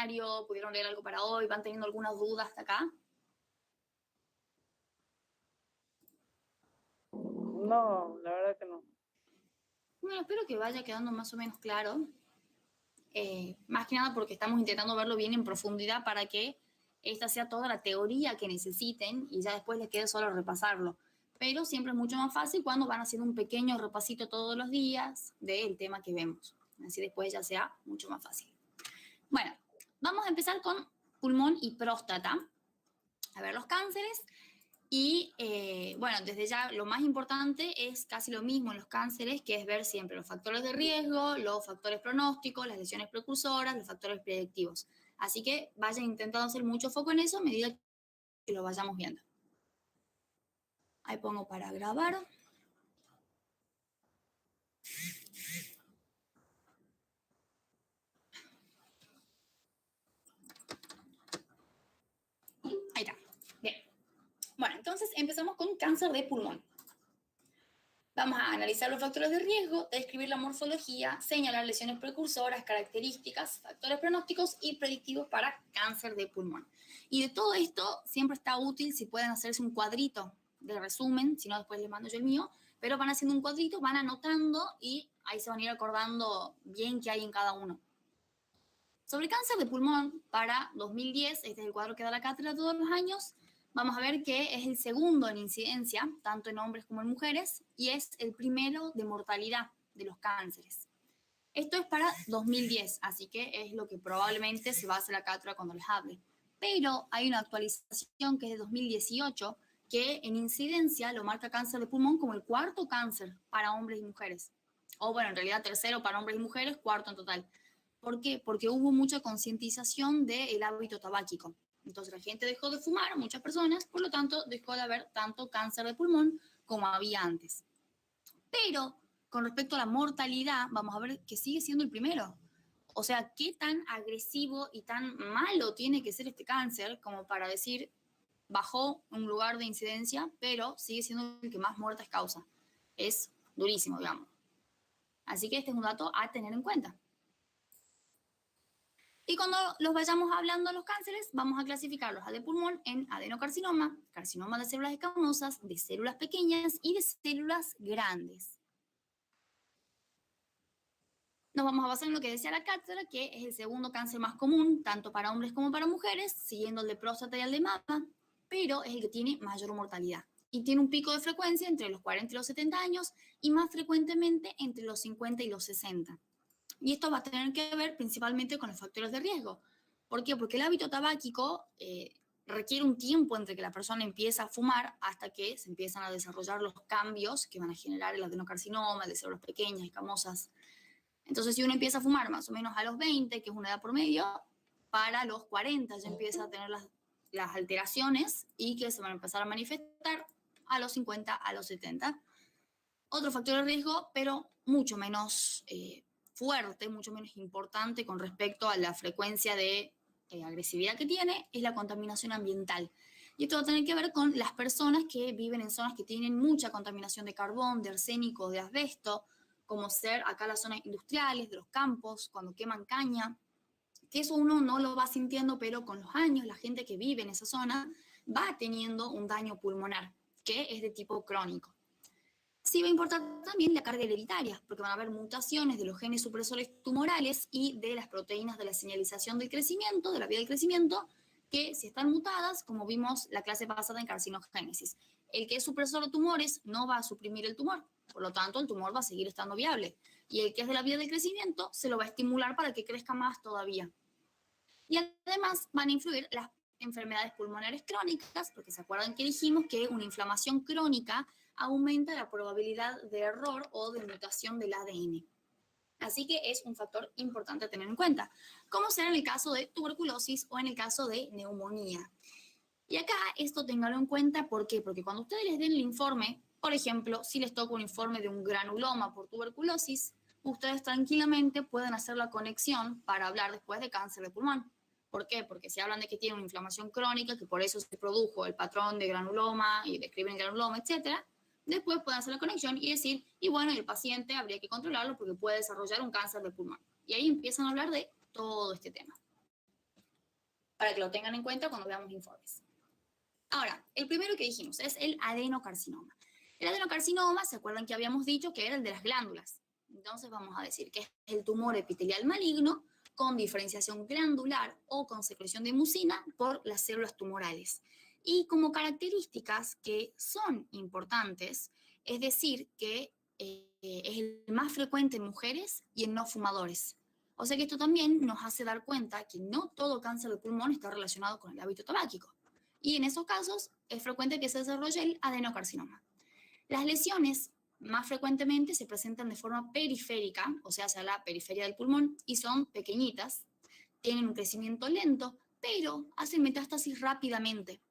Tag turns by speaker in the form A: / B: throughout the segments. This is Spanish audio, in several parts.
A: seminario? ¿Pudieron leer algo para hoy? ¿Van teniendo alguna duda hasta acá?
B: No, la verdad que no.
A: Bueno, espero que vaya quedando más o menos claro. Más que nada porque estamos intentando verlo bien en profundidad para que esta sea toda la teoría que necesiten y ya después les quede solo repasarlo. Pero siempre es mucho más fácil cuando van haciendo un pequeño repasito todos los días del tema que vemos. Así después ya sea mucho más fácil. Bueno, vamos a empezar con pulmón y próstata. A ver, los cánceres. Y bueno, desde ya lo más importante es casi lo mismo en los cánceres, que es ver siempre los factores de riesgo, los factores pronósticos, las lesiones precursoras, los factores predictivos. Así que vayan intentando hacer mucho foco en eso a medida que lo vayamos viendo. Ahí pongo para grabar. Ahí está. Bien. Bueno, entonces empezamos con cáncer de pulmón. Vamos a analizar los factores de riesgo, describir la morfología, señalar lesiones precursoras, características, factores pronósticos y predictivos para cáncer de pulmón. Y de todo esto siempre está útil si pueden hacerse un cuadrito de resumen, si no después les mando yo el mío, pero van haciendo un cuadrito, van anotando y ahí se van a ir acordando bien qué hay en cada uno. Sobre cáncer de pulmón para 2010, este es el cuadro que da la cátedra todos los años, vamos a ver que es el segundo en incidencia, tanto en hombres como en mujeres, y es el primero de mortalidad de los cánceres. Esto es para 2010, así que es lo que probablemente se va a hacer la cátedra cuando les hable. Pero hay una actualización que es de 2018, que en incidencia lo marca cáncer de pulmón como el cuarto cáncer para hombres y mujeres. O bueno, en realidad tercero para hombres y mujeres, cuarto en total. ¿Por qué? Porque hubo mucha concientización del hábito tabáquico. Entonces la gente dejó de fumar, muchas personas, por lo tanto dejó de haber tanto cáncer de pulmón como había antes. Pero con respecto a la mortalidad, vamos a ver que sigue siendo el primero. O sea, ¿qué tan agresivo y tan malo tiene que ser este cáncer como para decir bajó un lugar de incidencia, pero sigue siendo el que más muertes causa? Es durísimo, digamos. Así que este es un dato a tener en cuenta. Y cuando los vayamos hablando los cánceres, vamos a clasificarlos a de pulmón en adenocarcinoma, carcinoma de células escamosas, de células pequeñas y de células grandes. Nos vamos a basar en lo que decía la cátedra, que es el segundo cáncer más común, tanto para hombres como para mujeres, siguiendo el de próstata y el de mama, pero es el que tiene mayor mortalidad. Y tiene un pico de frecuencia entre los 40 y los 70 años y más frecuentemente entre los 50 y los 60. Y esto va a tener que ver principalmente con los factores de riesgo. ¿Por qué? Porque el hábito tabáquico requiere un tiempo entre que la persona empieza a fumar hasta que se empiezan a desarrollar los cambios que van a generar el adenocarcinoma, el de células pequeñas, escamosas. Entonces, si uno empieza a fumar más o menos a los 20, que es una edad promedio, para los 40 ya empieza a tener las alteraciones y que se van a empezar a manifestar a los 50, a los 70. Otro factor de riesgo, pero mucho menos fuerte, mucho menos importante con respecto a la frecuencia de agresividad que tiene, es la contaminación ambiental. Y esto va a tener que ver con las personas que viven en zonas que tienen mucha contaminación de carbón, de arsénico, de asbesto, como ser acá las zonas industriales, de los campos, cuando queman caña, que eso uno no lo va sintiendo, pero con los años la gente que vive en esa zona va teniendo un daño pulmonar, que es de tipo crónico. Sí va a importar también la carga hereditaria, porque van a haber mutaciones de los genes supresores tumorales y de las proteínas de la señalización del crecimiento, de la vía del crecimiento, que si están mutadas, como vimos la clase pasada en carcinogénesis, el que es supresor de tumores no va a suprimir el tumor, por lo tanto el tumor va a seguir estando viable, y el que es de la vía del crecimiento se lo va a estimular para que crezca más todavía. Y además van a influir las enfermedades pulmonares crónicas, porque se acuerdan que dijimos que una inflamación crónica aumenta la probabilidad de error o de mutación del ADN. Así que es un factor importante a tener en cuenta, como será en el caso de tuberculosis o en el caso de neumonía. Y acá esto ténganlo en cuenta, ¿por qué? Porque cuando ustedes les den el informe, por ejemplo, si les toca un informe de un granuloma por tuberculosis, ustedes tranquilamente pueden hacer la conexión para hablar después de cáncer de pulmón. ¿Por qué? Porque si hablan de que tiene una inflamación crónica, que por eso se produjo el patrón de granuloma y describen el granuloma, etcétera, después pueden hacer la conexión y decir, y bueno, el paciente habría que controlarlo porque puede desarrollar un cáncer de pulmón. Y ahí empiezan a hablar de todo este tema. para que lo tengan en cuenta cuando veamos informes. Ahora, el primero que dijimos es el adenocarcinoma. El adenocarcinoma, ¿se acuerdan que habíamos dicho que era el de las glándulas? Entonces vamos a decir que es el tumor epitelial maligno con diferenciación glandular o con secreción de mucina por las células tumorales. Y como características que son importantes, es decir, que es el más frecuente en mujeres y en no fumadores. O sea que esto también nos hace dar cuenta que no todo cáncer de pulmón está relacionado con el hábito tabáquico. Y en esos casos es frecuente que se desarrolle el adenocarcinoma. Las lesiones más frecuentemente se presentan de forma periférica, o sea, hacia la periferia del pulmón, y son pequeñitas, tienen un crecimiento lento, pero hacen metástasis rápidamente.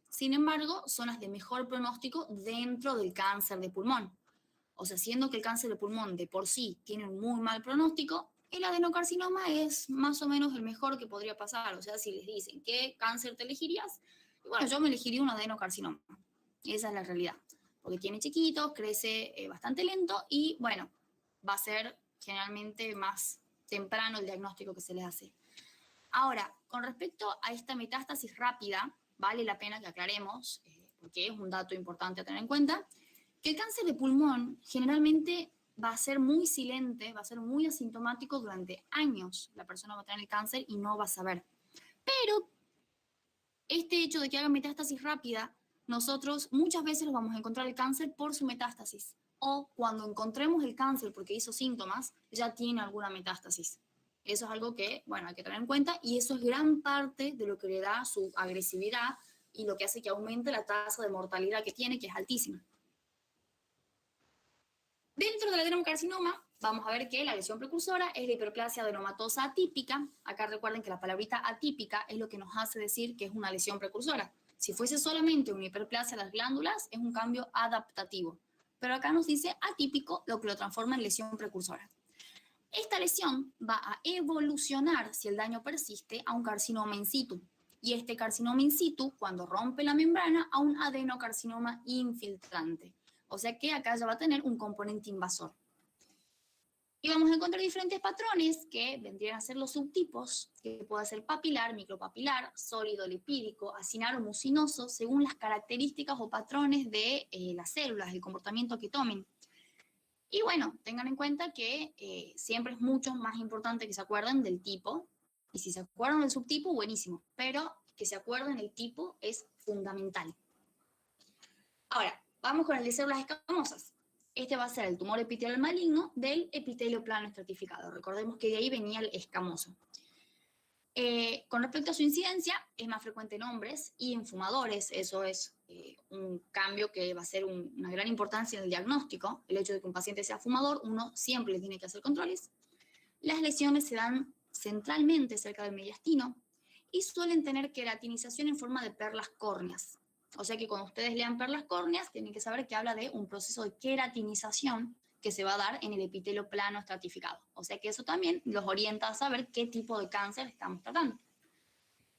A: Sin embargo, son las de mejor pronóstico dentro del cáncer de pulmón. O sea, siendo que el cáncer de pulmón de por sí tiene un muy mal pronóstico, el adenocarcinoma es más o menos el mejor que podría pasar. O sea, si les dicen qué cáncer te elegirías, bueno, yo me elegiría un adenocarcinoma. Esa es la realidad. Porque tiene chiquito, crece bastante lento y, bueno, va a ser generalmente más temprano el diagnóstico que se le hace. Ahora, con respecto a esta metástasis rápida, vale la pena que aclaremos, porque es un dato importante a tener en cuenta, que el cáncer de pulmón generalmente va a ser muy silente, va a ser muy asintomático durante años. La persona va a tener el cáncer y no va a saber. Pero este hecho de que haga metástasis rápida, nosotros muchas veces vamos a encontrar el cáncer por su metástasis. O cuando encontremos el cáncer porque hizo síntomas, ya tiene alguna metástasis. Eso es algo que, bueno, hay que tener en cuenta y eso es gran parte de lo que le da su agresividad y lo que hace que aumente la tasa de mortalidad que tiene, que es altísima. Dentro del adenocarcinoma, vamos a ver que la lesión precursora es la hiperplasia adenomatosa atípica. Acá recuerden que la palabrita atípica es lo que nos hace decir que es una lesión precursora. Si fuese solamente una hiperplasia de las glándulas, es un cambio adaptativo. Pero acá nos dice atípico, lo que lo transforma en lesión precursora. Esta lesión va a evolucionar, si el daño persiste, a un carcinoma in situ. Y este carcinoma in situ, cuando rompe la membrana, a un adenocarcinoma infiltrante. O sea que acá ya va a tener un componente invasor. Y vamos a encontrar diferentes patrones que vendrían a ser los subtipos, que puede ser papilar, micropapilar, sólido lipídico, acinar o mucinoso, según las características o patrones de las células, el comportamiento que tomen. Y bueno, tengan en cuenta que siempre es mucho más importante que se acuerden del tipo, y si se acuerdan del subtipo, buenísimo, pero que se acuerden el tipo es fundamental. Ahora, vamos con el de células escamosas. Este va a ser el tumor epitelial maligno del epitelio plano estratificado. Recordemos que de ahí venía el escamoso. Con respecto a su incidencia, es más frecuente en hombres y en fumadores. Eso es un cambio que va a ser una gran importancia en el diagnóstico. El hecho de que un paciente sea fumador, uno siempre le tiene que hacer controles. Las lesiones se dan centralmente cerca del mediastino y suelen tener queratinización en forma de perlas córneas. O sea que cuando ustedes lean perlas córneas, tienen que saber que habla de un proceso de queratinización que se va a dar en el epitelio plano estratificado. O sea que eso también los orienta a saber qué tipo de cáncer estamos tratando.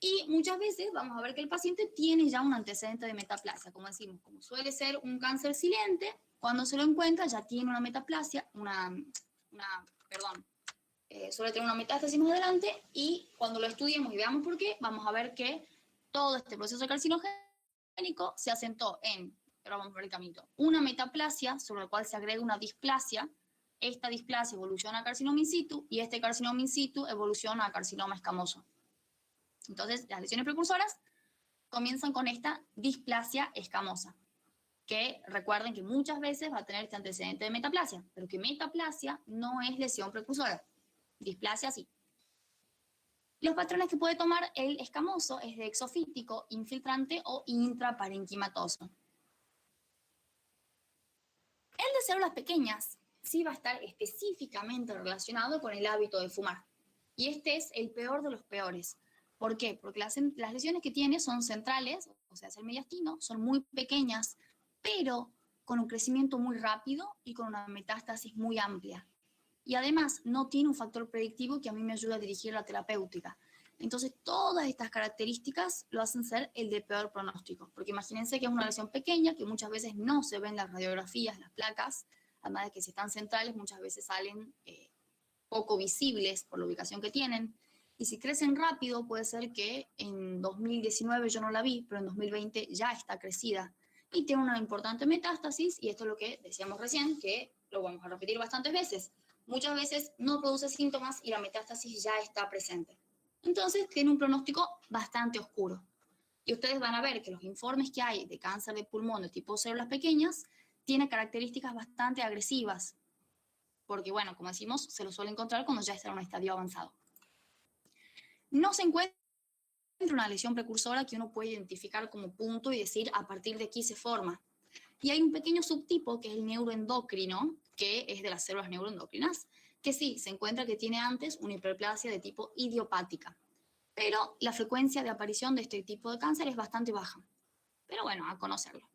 A: Y muchas veces vamos a ver que el paciente tiene ya un antecedente de metaplasia, como decimos, como suele ser un cáncer silente, cuando se lo encuentra ya tiene una metaplasia, suele tener una metástasis más adelante y cuando lo estudiemos y veamos por qué, vamos a ver que todo este proceso carcinogénico se asentó en, pero vamos a ver el caminito, una metaplasia sobre la cual se agrega una displasia. Esta displasia evoluciona a carcinoma in situ y este carcinoma in situ evoluciona a carcinoma escamoso. Entonces, las lesiones precursoras comienzan con esta displasia escamosa, que recuerden que muchas veces va a tener este antecedente de metaplasia, pero que metaplasia no es lesión precursora. Displasia sí. Los patrones que puede tomar el escamoso es de exofítico, infiltrante o intraparenquimatoso. El de células pequeñas sí va a estar específicamente relacionado con el hábito de fumar. Y este es el peor de los peores. ¿Por qué? Porque las lesiones que tiene son centrales, o sea, es el mediastino, son muy pequeñas, pero con un crecimiento muy rápido y con una metástasis muy amplia. Y además no tiene un factor predictivo que a mí me ayuda a dirigir la terapéutica. Entonces, todas estas características lo hacen ser el de peor pronóstico, porque imagínense que es una lesión pequeña, que muchas veces no se ven las radiografías, las placas, además de que si están centrales muchas veces salen poco visibles por la ubicación que tienen. Y si crecen rápido, puede ser que en 2019 yo no la vi, pero en 2020 ya está crecida y tiene una importante metástasis, y esto es lo que decíamos recién, que lo vamos a repetir bastantes veces. Muchas veces no produce síntomas y la metástasis ya está presente. Entonces tiene un pronóstico bastante oscuro. Y ustedes van a ver que los informes que hay de cáncer de pulmón de tipo células pequeñas tienen características bastante agresivas, porque bueno, como decimos, se lo suele encontrar cuando ya está en un estadio avanzado. No se encuentra una lesión precursora que uno puede identificar como punto y decir a partir de aquí se forma. Y hay un pequeño subtipo que es el neuroendocrino, que es de las células neuroendocrinas, que sí, se encuentra que tiene antes una hiperplasia de tipo idiopática, pero la frecuencia de aparición de este tipo de cáncer es bastante baja. Pero bueno, a conocerlo.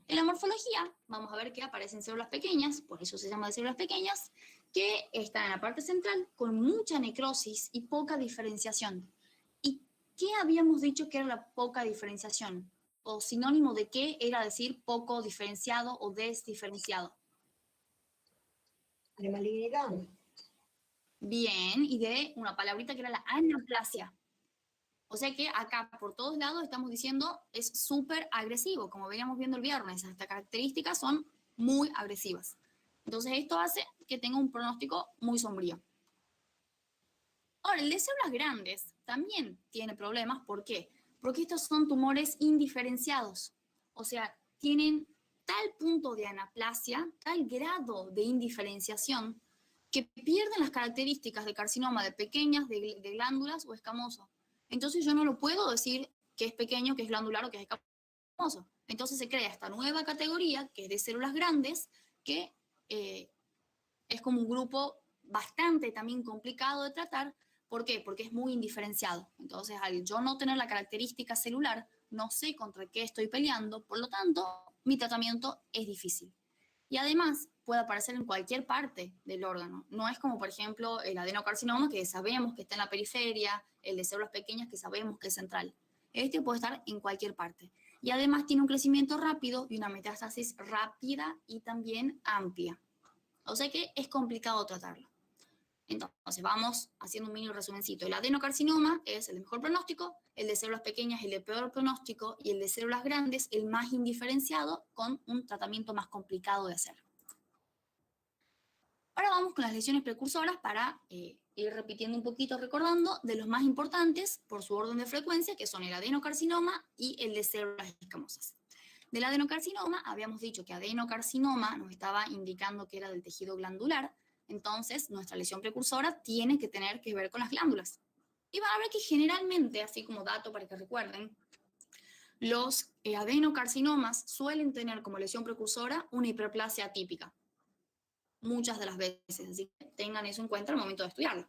A: En la morfología vamos a ver que aparecen células pequeñas, por eso se llama de células pequeñas, que están en la parte central con mucha necrosis y poca diferenciación. ¿Y qué habíamos dicho que era la poca diferenciación? ¿O sinónimo de qué era decir poco diferenciado o desdiferenciado?
C: De malignidad.
A: Bien, y de una palabrita que era la anaplasia. O sea que acá por todos lados estamos diciendo es súper agresivo, como veníamos viendo el viernes. Estas características son muy agresivas. Entonces esto hace que tenga un pronóstico muy sombrío. Ahora, el de células grandes también tiene problemas. ¿Por qué? Porque estos son tumores indiferenciados. O sea, tienen tal punto de anaplasia, tal grado de indiferenciación, que pierden las características de carcinoma de pequeñas, de glándulas o escamoso. Entonces yo no lo puedo decir que es pequeño, que es glandular o que es escamoso. Entonces se crea esta nueva categoría, que es de células grandes, que es como un grupo bastante también complicado de tratar. ¿Por qué? Porque es muy indiferenciado. Entonces, al yo no tener la característica celular, no sé contra qué estoy peleando, por lo tanto, mi tratamiento es difícil. Y además, puede aparecer en cualquier parte del órgano. No es como, por ejemplo, el adenocarcinoma, que sabemos que está en la periferia, el de células pequeñas, que sabemos que es central. Este puede estar en cualquier parte. Y además tiene un crecimiento rápido y una metástasis rápida y también amplia. O sea que es complicado tratarlo. Entonces, vamos haciendo un mini resumencito. El adenocarcinoma es el mejor pronóstico, el de células pequeñas el de peor pronóstico y el de células grandes el más indiferenciado, con un tratamiento más complicado de hacer. Ahora vamos con las lesiones precursoras para ir repitiendo un poquito, recordando de los más importantes por su orden de frecuencia, que son el adenocarcinoma y el de células escamosas. Del adenocarcinoma habíamos dicho que adenocarcinoma nos estaba indicando que era del tejido glandular. Entonces, nuestra lesión precursora tiene que tener que ver con las glándulas. Y van a ver que generalmente, así como dato para que recuerden, los adenocarcinomas suelen tener como lesión precursora una hiperplasia atípica. Muchas de las veces, así que tengan eso en cuenta al momento de estudiarlo.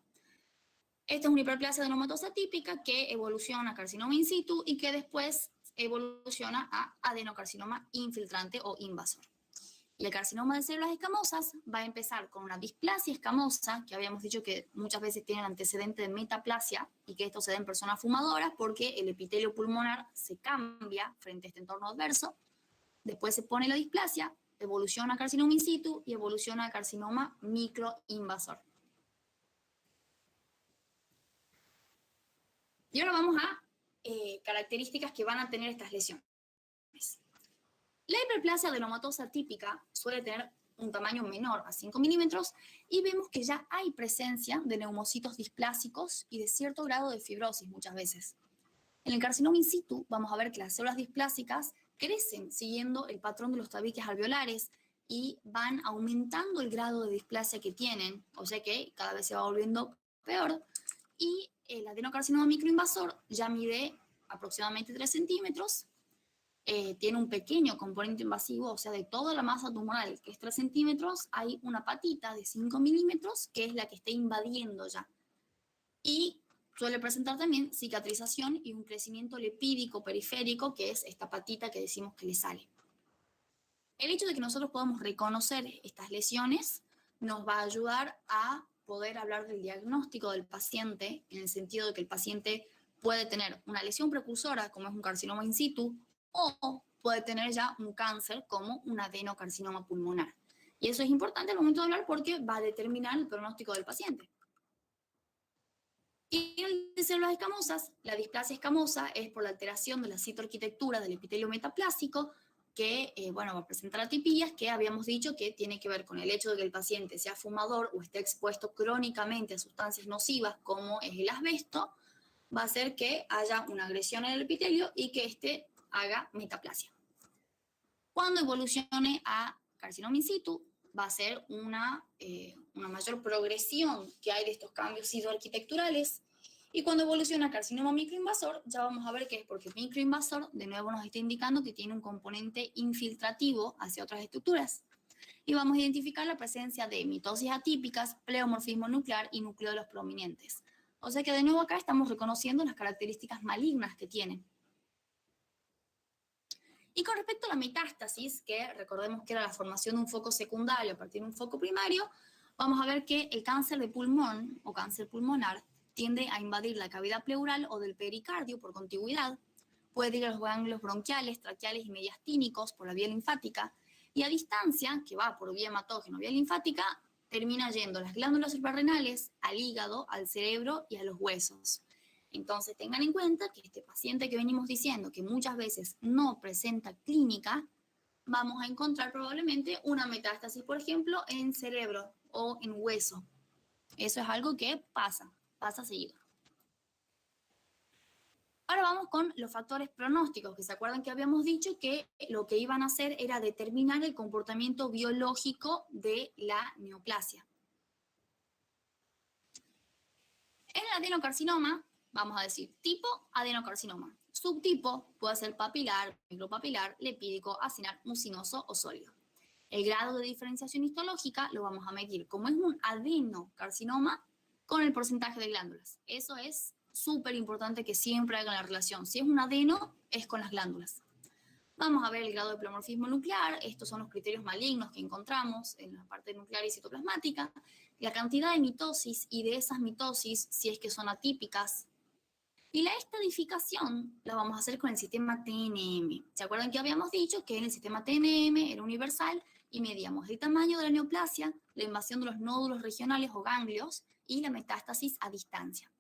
A: Esta es una hiperplasia adenomatosa atípica que evoluciona a carcinoma in situ y que después evoluciona a adenocarcinoma infiltrante o invasor. Y el carcinoma de células escamosas va a empezar con una displasia escamosa, que habíamos dicho que muchas veces tiene el antecedente de metaplasia y que esto se da en personas fumadoras porque el epitelio pulmonar se cambia frente a este entorno adverso. Después se pone la displasia, evoluciona a carcinoma in situ y evoluciona a carcinoma microinvasor. Y ahora vamos a características que van a tener estas lesiones. La hiperplasia adenomatosa típica suele tener un tamaño menor a 5 milímetros y vemos que ya hay presencia de neumocitos displásicos y de cierto grado de fibrosis muchas veces. En el carcinoma in situ vamos a ver que las células displásicas crecen siguiendo el patrón de los tabiques alveolares y van aumentando el grado de displasia que tienen, o sea que cada vez se va volviendo peor. Y el adenocarcinoma microinvasor ya mide aproximadamente 3 centímetros, tiene un pequeño componente invasivo, o sea, de toda la masa tumoral, que es 3 centímetros, hay una patita de 5 milímetros, que es la que está invadiendo ya. Y suele presentar también cicatrización y un crecimiento lipídico periférico, que es esta patita que decimos que le sale. El hecho de que nosotros podamos reconocer estas lesiones nos va a ayudar a poder hablar del diagnóstico del paciente, en el sentido de que el paciente puede tener una lesión precursora, como es un carcinoma in situ, o puede tener ya un cáncer, como un adenocarcinoma pulmonar. Y eso es importante al momento de hablar porque va a determinar el pronóstico del paciente. Y en el de células escamosas, la displasia escamosa es por la alteración de la citoarquitectura del epitelio metaplásico, que bueno, va a presentar atipías que habíamos dicho que tiene que ver con el hecho de que el paciente sea fumador o esté expuesto crónicamente a sustancias nocivas como es el asbesto, va a hacer que haya una agresión en el epitelio y que éste haga metaplasia. Cuando evolucione a carcinoma in situ, va a ser una mayor progresión que hay de estos cambios citoarquitecturales. Y cuando evoluciona a carcinoma microinvasor, ya vamos a ver que es porque el microinvasor de nuevo nos está indicando que tiene un componente infiltrativo hacia otras estructuras. Y vamos a identificar la presencia de mitosis atípicas, pleomorfismo nuclear y nucleolos prominentes. O sea que de nuevo acá estamos reconociendo las características malignas que tienen. Y con respecto a la metástasis, que recordemos que era la formación de un foco secundario a partir de un foco primario, vamos a ver que el cáncer de pulmón o cáncer pulmonar tiende a invadir la cavidad pleural o del pericardio por contigüidad, puede ir a los ganglios bronquiales, traqueales y mediastínicos por la vía linfática, y a distancia, que va por vía hematógena o vía linfática, termina yendo a las glándulas suprarrenales, al hígado, al cerebro y a los huesos. Entonces tengan en cuenta que este paciente que venimos diciendo que muchas veces no presenta clínica, vamos a encontrar probablemente una metástasis, por ejemplo, en cerebro o en hueso. Eso es algo que pasa seguido. Ahora vamos con los factores pronósticos, que se acuerdan que habíamos dicho que lo que iban a hacer era determinar el comportamiento biológico de la neoplasia. En el adenocarcinoma, vamos a decir tipo adenocarcinoma. Subtipo puede ser papilar, micropapilar, lipídico, acinar, mucinoso o sólido. El grado de diferenciación histológica lo vamos a medir como es un adenocarcinoma con el porcentaje de glándulas. Eso es súper importante que siempre hagan la relación. Si es un adeno, es con las glándulas. Vamos a ver el grado de pleomorfismo nuclear. Estos son los criterios malignos que encontramos en la parte nuclear y citoplasmática. La cantidad de mitosis y de esas mitosis, si es que son atípicas. Y la estadificación la vamos a hacer con el sistema TNM. ¿Se acuerdan que habíamos dicho que en el sistema TNM era universal y medíamos el tamaño de la neoplasia, la invasión de los nódulos regionales o ganglios y la metástasis a distancia?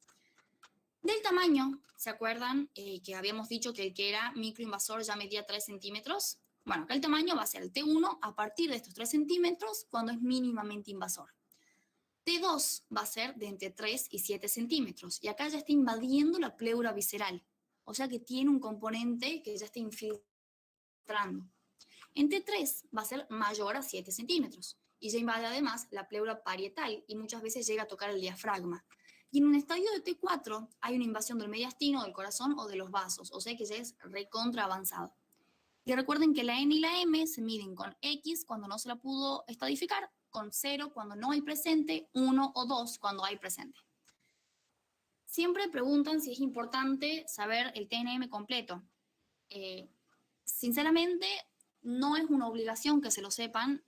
A: Del tamaño, ¿se acuerdan que habíamos dicho que el que era microinvasor ya medía 3 centímetros? Bueno, acá el tamaño va a ser el T1 a partir de estos 3 centímetros cuando es mínimamente invasor. T2 va a ser de entre 3 y 7 centímetros. Y acá ya está invadiendo la pleura visceral. O sea que tiene un componente que ya está infiltrando. En T3 va a ser mayor a 7 centímetros. Y ya invade además la pleura parietal y muchas veces llega a tocar el diafragma. Y en un estadio de T4 hay una invasión del mediastino, del corazón o de los vasos. O sea que ya es recontra avanzado. Y recuerden que la N y la M se miden con X cuando no se la pudo estadificar, con 0 cuando no hay presente, 1 o 2 cuando hay presente. Siempre preguntan si es importante saber el TNM completo. Sinceramente, no es una obligación que se lo sepan.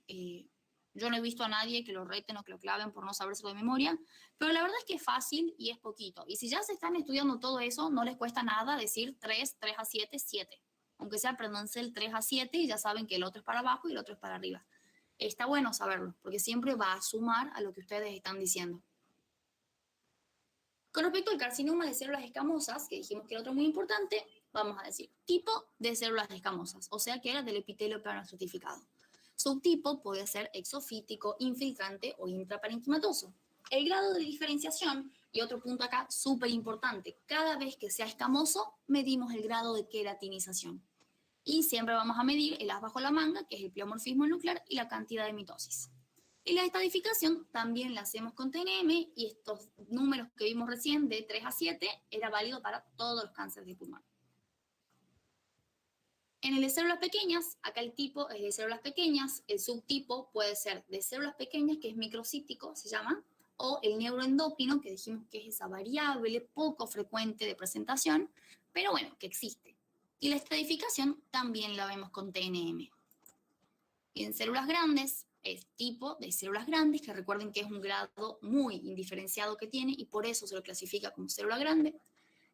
A: Yo no he visto a nadie que lo reten o que lo claven por no sabérselo de memoria, pero la verdad es que es fácil y es poquito. Y si ya se están estudiando todo eso, no les cuesta nada decir 3, 3 a 7, 7. Aunque sea, aprendanse el 3 a 7 y ya saben que el otro es para abajo y el otro es para arriba. Está bueno saberlo, porque siempre va a sumar a lo que ustedes están diciendo. Con respecto al carcinoma de células escamosas, que dijimos que era otro muy importante, vamos a decir tipo de células escamosas, o sea que era del epitelio plano estratificado. Subtipo puede ser exofítico, infiltrante o intraparenquimatoso. El grado de diferenciación, y otro punto acá súper importante, cada vez que sea escamoso, medimos el grado de queratinización. Y siempre vamos a medir el as bajo la manga, que es el pleomorfismo nuclear, y la cantidad de mitosis. Y la estadificación también la hacemos con TNM, y estos números que vimos recién de 3 a 7 era válido para todos los cánceres de pulmón. En el de células pequeñas, acá el tipo es de células pequeñas, el subtipo puede ser de células pequeñas, que es microcítico, se llama, o el neuroendocrino, que dijimos que es esa variable poco frecuente de presentación, pero bueno, que existe. Y la estadificación también la vemos con TNM. Y en células grandes, es tipo de células grandes, que recuerden que es un grado muy indiferenciado que tiene y por eso se lo clasifica como célula grande.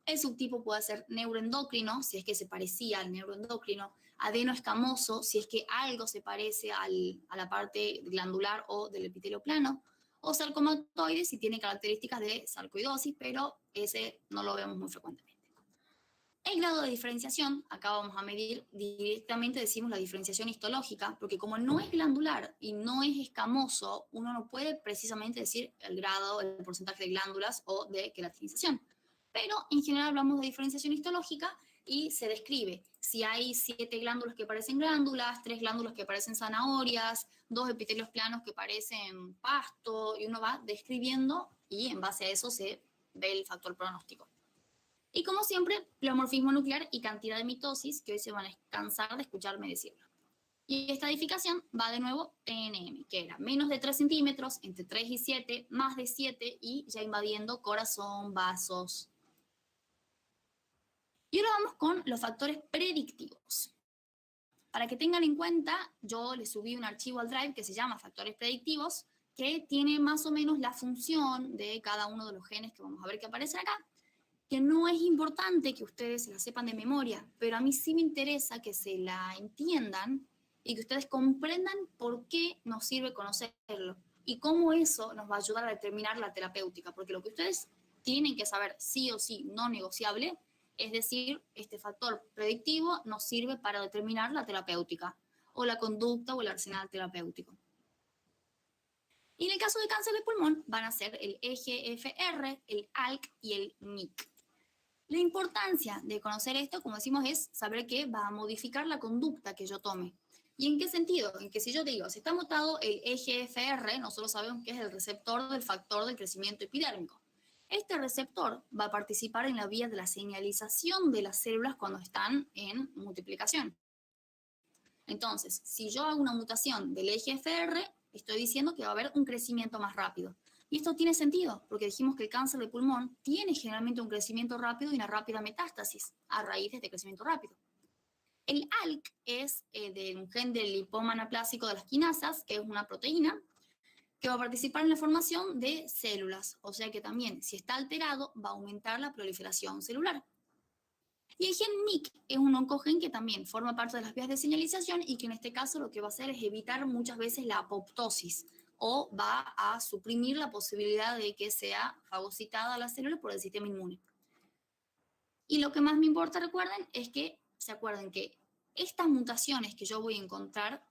A: El subtipo puede ser neuroendocrino, si es que se parecía al neuroendocrino, adenoescamoso, si es que algo se parece a la parte glandular o del epitelio plano, o sarcomatoide si tiene características de sarcoidosis, pero ese no lo vemos muy frecuentemente. El grado de diferenciación, acá vamos a medir directamente, decimos la diferenciación histológica, porque como no es glandular y no es escamoso, uno no puede precisamente decir el grado, el porcentaje de glándulas o de queratinización. Pero en general hablamos de diferenciación histológica y se describe si hay 7 glándulas que parecen glándulas, 3 glándulas que parecen zanahorias, 2 epitelios planos que parecen pasto, y uno va describiendo y en base a eso se ve el factor pronóstico. Y como siempre, pleomorfismo nuclear y cantidad de mitosis, que hoy se van a cansar de escucharme decirlo. Y esta edificación va de nuevo TNM, que era menos de 3 centímetros, entre 3 y 7, más de 7 y ya invadiendo corazón, vasos. Y ahora vamos con los factores predictivos. Para que tengan en cuenta, yo les subí un archivo al Drive que se llama factores predictivos, que tiene más o menos la función de cada uno de los genes que vamos a ver que aparecen acá, que no es importante que ustedes se la sepan de memoria, pero a mí sí me interesa que se la entiendan y que ustedes comprendan por qué nos sirve conocerlo y cómo eso nos va a ayudar a determinar la terapéutica, porque lo que ustedes tienen que saber sí o sí, no negociable, es decir, este factor predictivo nos sirve para determinar la terapéutica o la conducta o el arsenal terapéutico. Y en el caso de cáncer de pulmón van a ser el EGFR, el ALK y el NIC. La importancia de conocer esto, como decimos, es saber que va a modificar la conducta que yo tome. ¿Y en qué sentido? En que si yo digo, si está mutado el EGFR, nosotros sabemos que es el receptor del factor del crecimiento epidérmico. Este receptor va a participar en la vía de la señalización de las células cuando están en multiplicación. Entonces, si yo hago una mutación del EGFR, estoy diciendo que va a haber un crecimiento más rápido. Y esto tiene sentido, porque dijimos que el cáncer de pulmón tiene generalmente un crecimiento rápido y una rápida metástasis a raíz de este crecimiento rápido. El ALK es de un gen del lipoma anaplásico de las quinasas, que es una proteína, que va a participar en la formación de células. O sea que también, si está alterado, va a aumentar la proliferación celular. Y el gen MYC es un oncogen que también forma parte de las vías de señalización y que en este caso lo que va a hacer es evitar muchas veces la apoptosis o va a suprimir la posibilidad de que sea fagocitada la célula por el sistema inmune. Y lo que más me importa, recuerden, es que se acuerden que estas mutaciones que yo voy a encontrar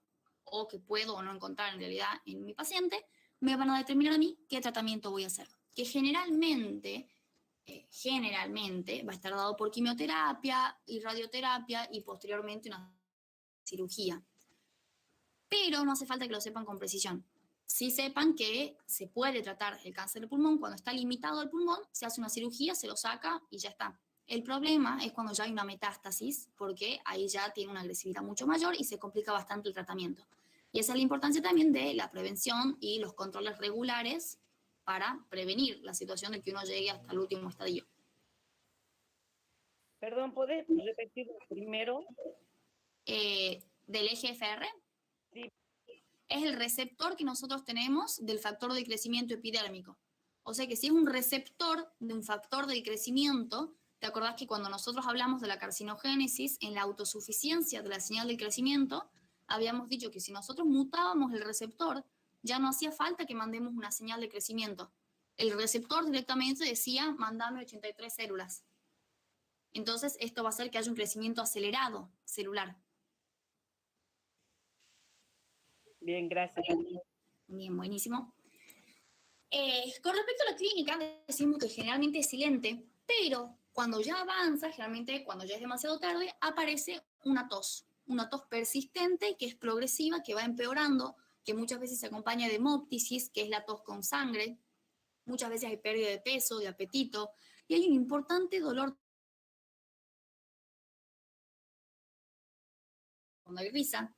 A: o que puedo o no encontrar en realidad en mi paciente, me van a determinar a mí qué tratamiento voy a hacer. Que generalmente va a estar dado por quimioterapia y radioterapia y posteriormente una cirugía. Pero no hace falta que lo sepan con precisión. Sí sepan que se puede tratar el cáncer de pulmón cuando está limitado el pulmón, se hace una cirugía, se lo saca y ya está. El problema es cuando ya hay una metástasis, porque ahí ya tiene una agresividad mucho mayor y se complica bastante el tratamiento. Y esa es la importancia también de la prevención y los controles regulares para prevenir la situación de que uno llegue hasta el último estadio.
B: Perdón, ¿puedes repetir primero?
A: Del EGFR.
B: Sí.
A: Es el receptor que nosotros tenemos del factor de crecimiento epidérmico. O sea que si es un receptor de un factor de crecimiento, ¿te acordás que cuando nosotros hablamos de la carcinogénesis, en la autosuficiencia de la señal del crecimiento, habíamos dicho que si nosotros mutábamos el receptor, ya no hacía falta que mandemos una señal de crecimiento. El receptor directamente decía, mandame 83 células. Entonces, esto va a hacer que haya un crecimiento acelerado celular.
B: Bien, gracias.
A: Bien, buenísimo. Con respecto a la clínica, decimos que generalmente es silente, pero cuando ya avanza, generalmente cuando ya es demasiado tarde, aparece una tos persistente que es progresiva, que va empeorando, que muchas veces se acompaña de hemóptisis, que es la tos con sangre, muchas veces hay pérdida de peso, de apetito, y hay un importante dolor cuando hay risa,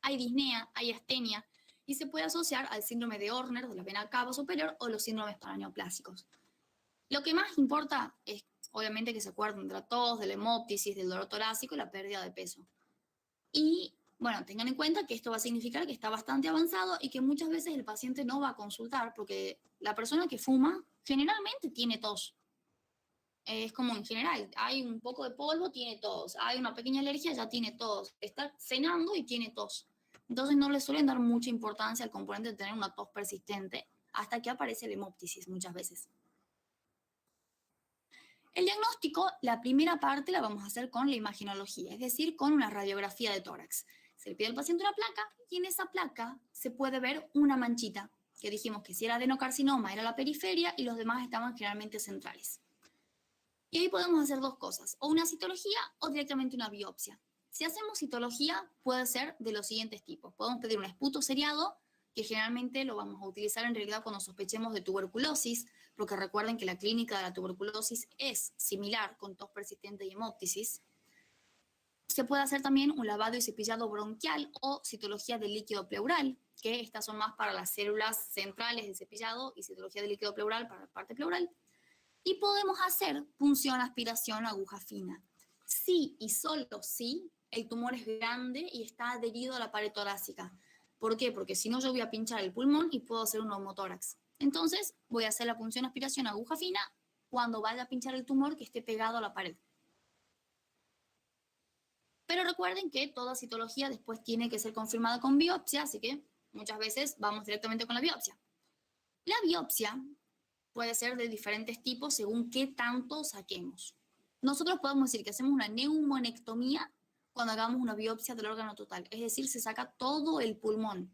A: hay disnea, hay astenia, y se puede asociar al síndrome de Horner, de la vena cava superior, o los síndromes paraneoplásicos. Lo que más importa es, obviamente, que se acuerden de la tos, de la hemóptisis, del dolor torácico y la pérdida de peso. Y, bueno, tengan en cuenta que esto va a significar que está bastante avanzado y que muchas veces el paciente no va a consultar porque la persona que fuma generalmente tiene tos. Es como en general, hay un poco de polvo, tiene tos. Hay una pequeña alergia, ya tiene tos. Está cenando y tiene tos. Entonces no le suelen dar mucha importancia al componente de tener una tos persistente hasta que aparece la hemóptisis muchas veces. El diagnóstico, la primera parte la vamos a hacer con la imagenología, es decir, con una radiografía de tórax. Se le pide al paciente una placa y en esa placa se puede ver una manchita, que dijimos que si era adenocarcinoma era la periferia y los demás estaban generalmente centrales. Y ahí podemos hacer dos cosas, o una citología o directamente una biopsia. Si hacemos citología, puede ser de los siguientes tipos. Podemos pedir un esputo seriado, que generalmente lo vamos a utilizar en realidad cuando sospechemos de tuberculosis, porque recuerden que la clínica de la tuberculosis es similar con tos persistente y hemóptisis. Se puede hacer también un lavado y cepillado bronquial o citología del líquido pleural, que estas son más para las células centrales del cepillado y citología del líquido pleural para la parte pleural. Y podemos hacer punción, aspiración, aguja fina. Sí y solo si el tumor es grande y está adherido a la pared torácica. ¿Por qué? Porque si no yo voy a pinchar el pulmón y puedo hacer un neumotórax. Entonces voy a hacer la punción, aspiración, aguja fina cuando vaya a pinchar el tumor que esté pegado a la pared. Pero recuerden que toda citología después tiene que ser confirmada con biopsia, así que muchas veces vamos directamente con la biopsia. La biopsia puede ser de diferentes tipos según qué tanto saquemos. Nosotros podemos decir que hacemos una neumonectomía cuando hagamos una biopsia del órgano total, es decir, se saca todo el pulmón.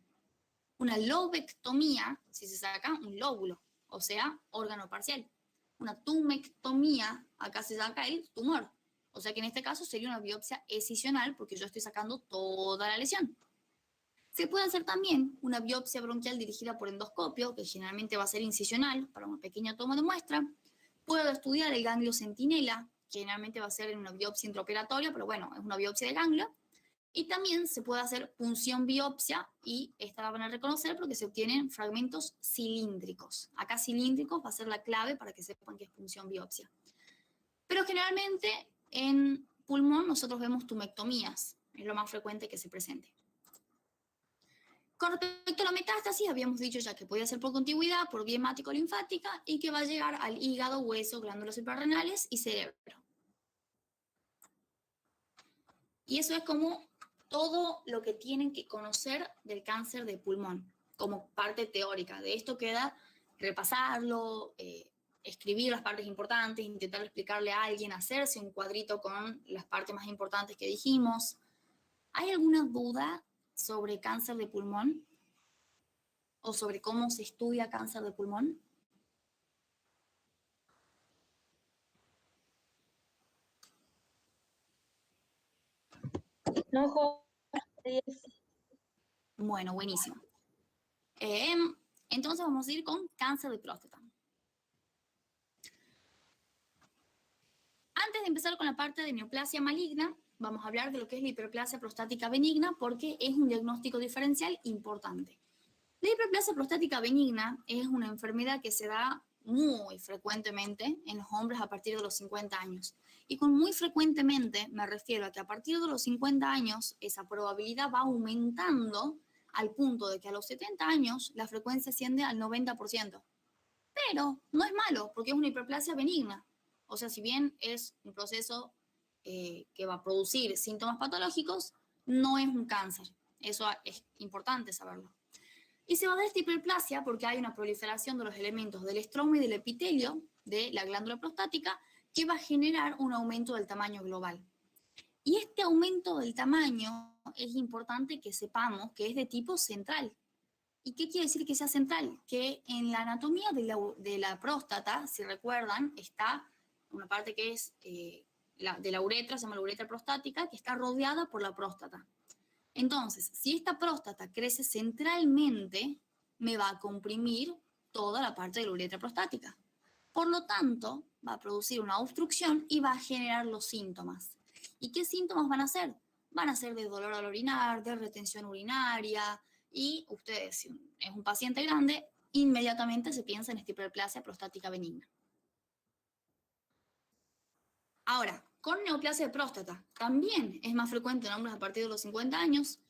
A: Una lobectomía, si se saca un lóbulo, o sea, órgano parcial. Una tumectomía, acá se saca el tumor. O sea que en este caso sería una biopsia escisional porque yo estoy sacando toda la lesión. Se puede hacer también una biopsia bronquial dirigida por endoscopio, que generalmente va a ser incisional para una pequeña toma de muestra. Puedo estudiar el ganglio centinela, que generalmente va a ser en una biopsia intraoperatoria, pero bueno, es una biopsia de ganglio. Y también se puede hacer punción biopsia, y esta la van a reconocer porque se obtienen fragmentos cilíndricos. Acá cilíndricos va a ser la clave para que sepan que es punción biopsia. Pero generalmente en pulmón nosotros vemos tumectomías, es lo más frecuente que se presente. Con respecto a la metástasis, habíamos dicho ya que podía ser por contigüidad, por vía hepático-linfática y que va a llegar al hígado, hueso, glándulas suprarrenales y cerebro. Y eso es como todo lo que tienen que conocer del cáncer de pulmón, como parte teórica. De esto queda repasarlo, escribir las partes importantes, intentar explicarle a alguien, hacerse un cuadrito con las partes más importantes que dijimos. ¿Hay alguna duda sobre cáncer de pulmón o sobre cómo se estudia cáncer de pulmón?
C: No, Jorge.
A: Bueno, buenísimo. Entonces vamos a ir con cáncer de próstata. Antes de empezar con la parte de neoplasia maligna, vamos a hablar de lo que es la hiperplasia prostática benigna porque es un diagnóstico diferencial importante. La hiperplasia prostática benigna es una enfermedad que se da muy frecuentemente en los hombres a partir de los 50 años. Y con muy frecuentemente me refiero a que a partir de los 50 años esa probabilidad va aumentando al punto de que a los 70 años la frecuencia asciende al 90%. Pero no es malo porque es una hiperplasia benigna. O sea, si bien es un proceso que va a producir síntomas patológicos, no es un cáncer. Eso es importante saberlo. Y se va a dar esta hiperplasia porque hay una proliferación de los elementos del estroma y del epitelio de la glándula prostática que va a generar un aumento del tamaño global. Y este aumento del tamaño es importante que sepamos que es de tipo central. ¿Y qué quiere decir que sea central? Que en la anatomía de la próstata, si recuerdan, está una parte que es de la uretra, se llama la uretra prostática, que está rodeada por la próstata. Entonces, si esta próstata crece centralmente, me va a comprimir toda la parte de la uretra prostática. Por lo tanto, va a producir una obstrucción y va a generar los síntomas. ¿Y qué síntomas van a ser? Van a ser de dolor al orinar, de retención urinaria, y ustedes, si es un paciente grande, inmediatamente se piensa en esta hiperplasia prostática benigna. Ahora, con neoplasia de próstata, también es más frecuente en hombres a partir de los 50 años,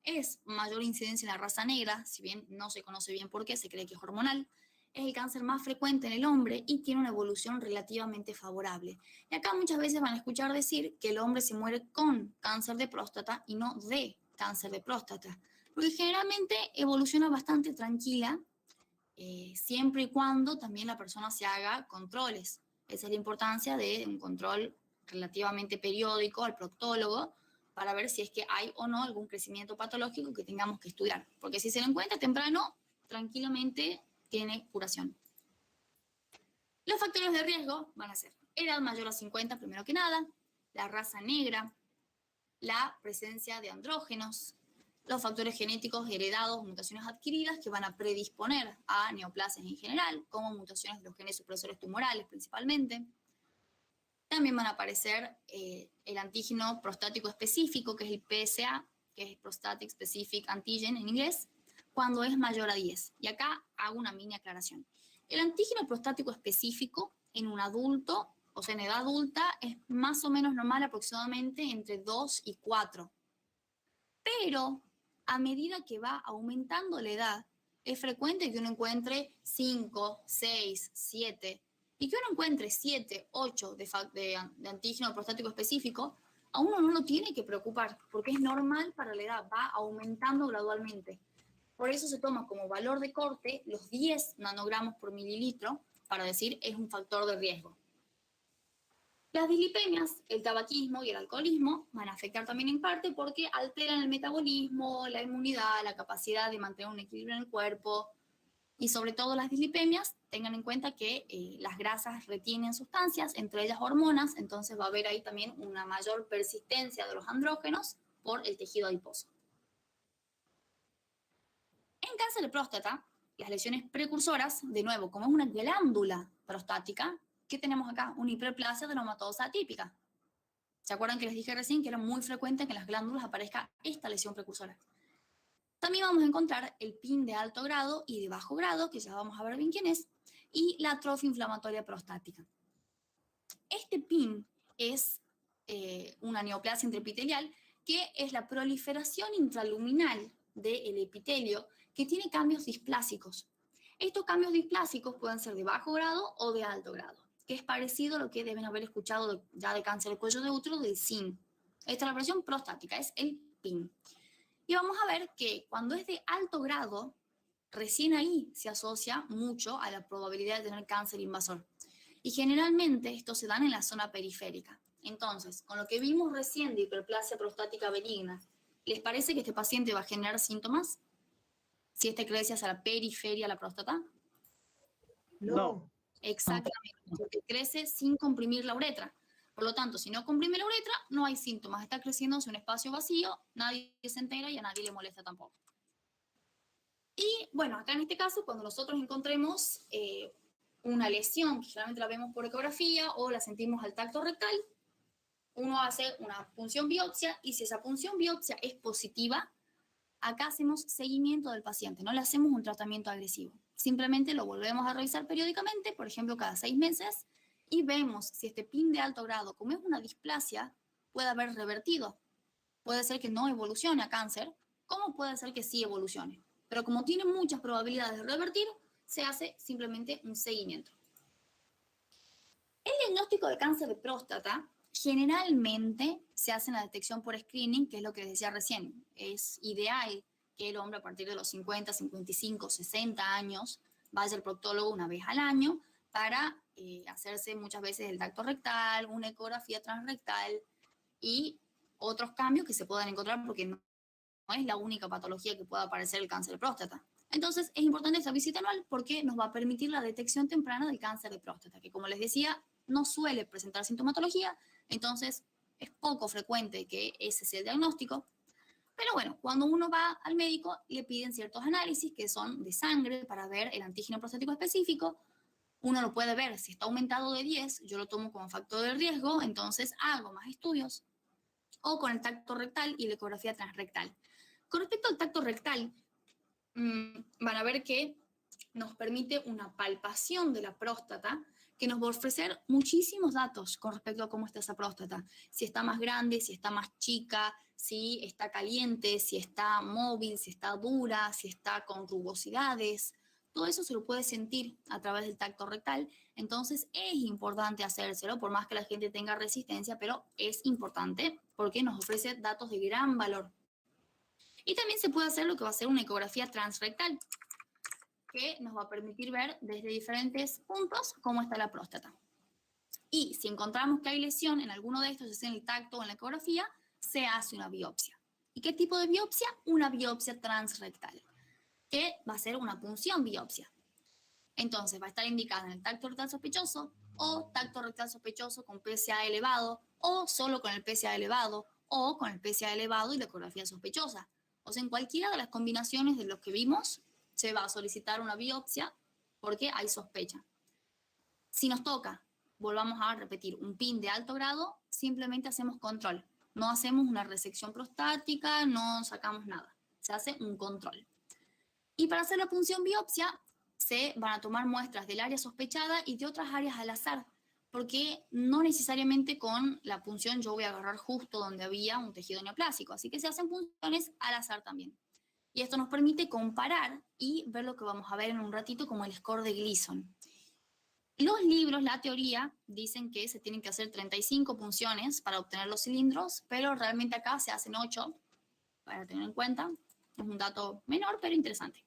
A: es mayor incidencia en la raza negra, si bien no se conoce bien por qué, se cree que es hormonal, es el cáncer más frecuente en el hombre y tiene una evolución relativamente favorable. Y acá muchas veces van a escuchar decir que el hombre se muere con cáncer de próstata y no de cáncer de próstata, porque generalmente evoluciona bastante tranquila siempre y cuando también la persona se haga controles. Esa es la importancia de un control relativamente periódico al proctólogo para ver si es que hay o no algún crecimiento patológico que tengamos que estudiar. Porque si se lo encuentra temprano, tranquilamente tiene curación. Los factores de riesgo van a ser edad mayor a 50, primero que nada, la raza negra, la presencia de andrógenos, los factores genéticos heredados, mutaciones adquiridas que van a predisponer a neoplasias en general, como mutaciones de los genes supresores tumorales principalmente. También van a aparecer el antígeno prostático específico, que es el PSA, que es Prostatic Specific Antigen en inglés, cuando es mayor a 10. Y acá hago una mini aclaración. El antígeno prostático específico en un adulto, o sea, en edad adulta, es más o menos normal, aproximadamente entre 2 y 4. Pero a medida que va aumentando la edad, es frecuente que uno encuentre 5, 6, 7, y que uno encuentre 7, 8 de antígeno prostático específico, a uno no lo tiene que preocupar, porque es normal para la edad, va aumentando gradualmente. Por eso se toma como valor de corte los 10 nanogramos por mililitro para decir es un factor de riesgo. Las dislipemias, el tabaquismo y el alcoholismo van a afectar también en parte porque alteran el metabolismo, la inmunidad, la capacidad de mantener un equilibrio en el cuerpo. Y sobre todo las dislipemias, tengan en cuenta que las grasas retienen sustancias, entre ellas hormonas, entonces va a haber ahí también una mayor persistencia de los andrógenos por el tejido adiposo. En cáncer de próstata, las lesiones precursoras, de nuevo, como es una glándula prostática, ¿qué tenemos acá? Una hiperplasia dermatosa atípica. ¿Se acuerdan que les dije recién que era muy frecuente que en las glándulas aparezca esta lesión precursora? También vamos a encontrar el PIN de alto grado y de bajo grado, que ya vamos a ver bien quién es, y la atrofia inflamatoria prostática. Este PIN es una neoplasia intraepitelial, que es la proliferación intraluminal del epitelio que tiene cambios displásicos. Estos cambios displásicos pueden ser de bajo grado o de alto grado, que es parecido a lo que deben haber escuchado ya de cáncer de cuello de útero del SIN. Esta es la versión prostática, es el PIN. Y vamos a ver que cuando es de alto grado, recién ahí se asocia mucho a la probabilidad de tener cáncer invasor. Y generalmente estos se dan en la zona periférica. Entonces, con lo que vimos recién de hiperplasia prostática benigna, ¿les parece que este paciente va a generar síntomas? Si este crece hacia la periferia de la próstata.
B: No.
A: Exactamente, porque crece sin comprimir la uretra. Por lo tanto, si no comprime la uretra, no hay síntomas. Está creciendo en un espacio vacío, nadie se entera y a nadie le molesta tampoco. Y bueno, acá en este caso, cuando nosotros encontremos una lesión, que generalmente la vemos por ecografía o la sentimos al tacto rectal, uno hace una punción biopsia y si esa punción biopsia es positiva, acá hacemos seguimiento del paciente, no le hacemos un tratamiento agresivo. Simplemente lo volvemos a revisar periódicamente, por ejemplo, cada 6 meses, y vemos si este PIN de alto grado, como es una displasia, puede haber revertido. Puede ser que no evolucione a cáncer, como puede ser que sí evolucione. Pero como tiene muchas probabilidades de revertir, se hace simplemente un seguimiento. El diagnóstico de cáncer de próstata generalmente se hace en la detección por screening, que es lo que les decía recién. Es ideal que el hombre a partir de los 50, 55, 60 años vaya al proctólogo una vez al año para hacerse muchas veces el tacto rectal, una ecografía transrectal y otros cambios que se puedan encontrar porque no es la única patología que pueda aparecer el cáncer de próstata. Entonces es importante esta visita anual porque nos va a permitir la detección temprana del cáncer de próstata, que como les decía, no suele presentar sintomatología, entonces es poco frecuente que ese sea el diagnóstico. Pero bueno, cuando uno va al médico le piden ciertos análisis que son de sangre para ver el antígeno prostático específico. Uno lo puede ver, si está aumentado de 10, yo lo tomo como factor de riesgo, entonces hago más estudios. O con el tacto rectal y la ecografía transrectal. Con respecto al tacto rectal, van a ver que nos permite una palpación de la próstata que nos va a ofrecer muchísimos datos con respecto a cómo está esa próstata. Si está más grande, si está más chica, si está caliente, si está móvil, si está dura, si está con rugosidades. Todo eso se lo puede sentir a través del tacto rectal. Entonces es importante hacérselo, por más que la gente tenga resistencia, pero es importante porque nos ofrece datos de gran valor. Y también se puede hacer lo que va a ser una ecografía transrectal. que nos va a permitir ver desde diferentes puntos cómo está la próstata. Y si encontramos que hay lesión en alguno de estos, ya sea en el tacto o en la ecografía, se hace una biopsia. ¿Y qué tipo de biopsia? Una biopsia transrectal, que va a ser una punción biopsia. Entonces va a estar indicada en el tacto rectal sospechoso o tacto rectal sospechoso con PSA elevado o solo con el PSA elevado o con el PSA elevado y la ecografía sospechosa. O sea, en cualquiera de las combinaciones de los que vimos se va a solicitar una biopsia porque hay sospecha. Si nos toca, volvamos a repetir, un PIN de alto grado, simplemente hacemos control. No hacemos una resección prostática, no sacamos nada. Se hace un control. Y para hacer la punción biopsia, se van a tomar muestras del área sospechada y de otras áreas al azar, porque no necesariamente con la punción yo voy a agarrar justo donde había un tejido neoplásico, así que se hacen punciones al azar también. Y esto nos permite comparar y ver lo que vamos a ver en un ratito como el score de Gleason. Los libros, la teoría, dicen que se tienen que hacer 35 punciones para obtener los cilindros, pero realmente acá se hacen 8, para tener en cuenta. Es un dato menor, pero interesante.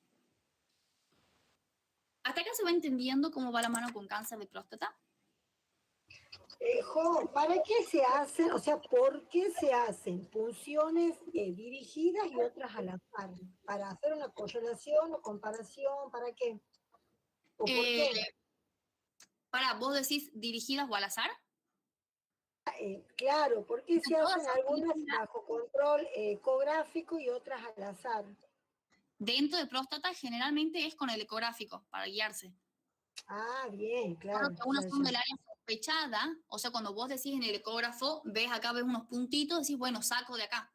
A: ¿Hasta acá se va entendiendo cómo va la mano con cáncer de próstata?
B: Jo, ¿para qué se hacen, o sea, por qué se hacen punciones dirigidas y otras al azar? ¿Para hacer una correlación o comparación? ¿Para qué? ¿O por qué?
A: ¿Vos decís dirigidas o al azar?
B: Claro, ¿por qué se
A: Todas
B: hacen
A: son
B: algunas
A: dirigidas
B: bajo control ecográfico y otras al azar?
A: dentro de próstata, generalmente es con el ecográfico, para guiarse.
B: Ah, bien,
A: Claro
B: claro.
A: que unas son del área sospechada, o sea, cuando vos decís en el ecógrafo, ves acá, ves unos puntitos, decís, bueno, saco de acá.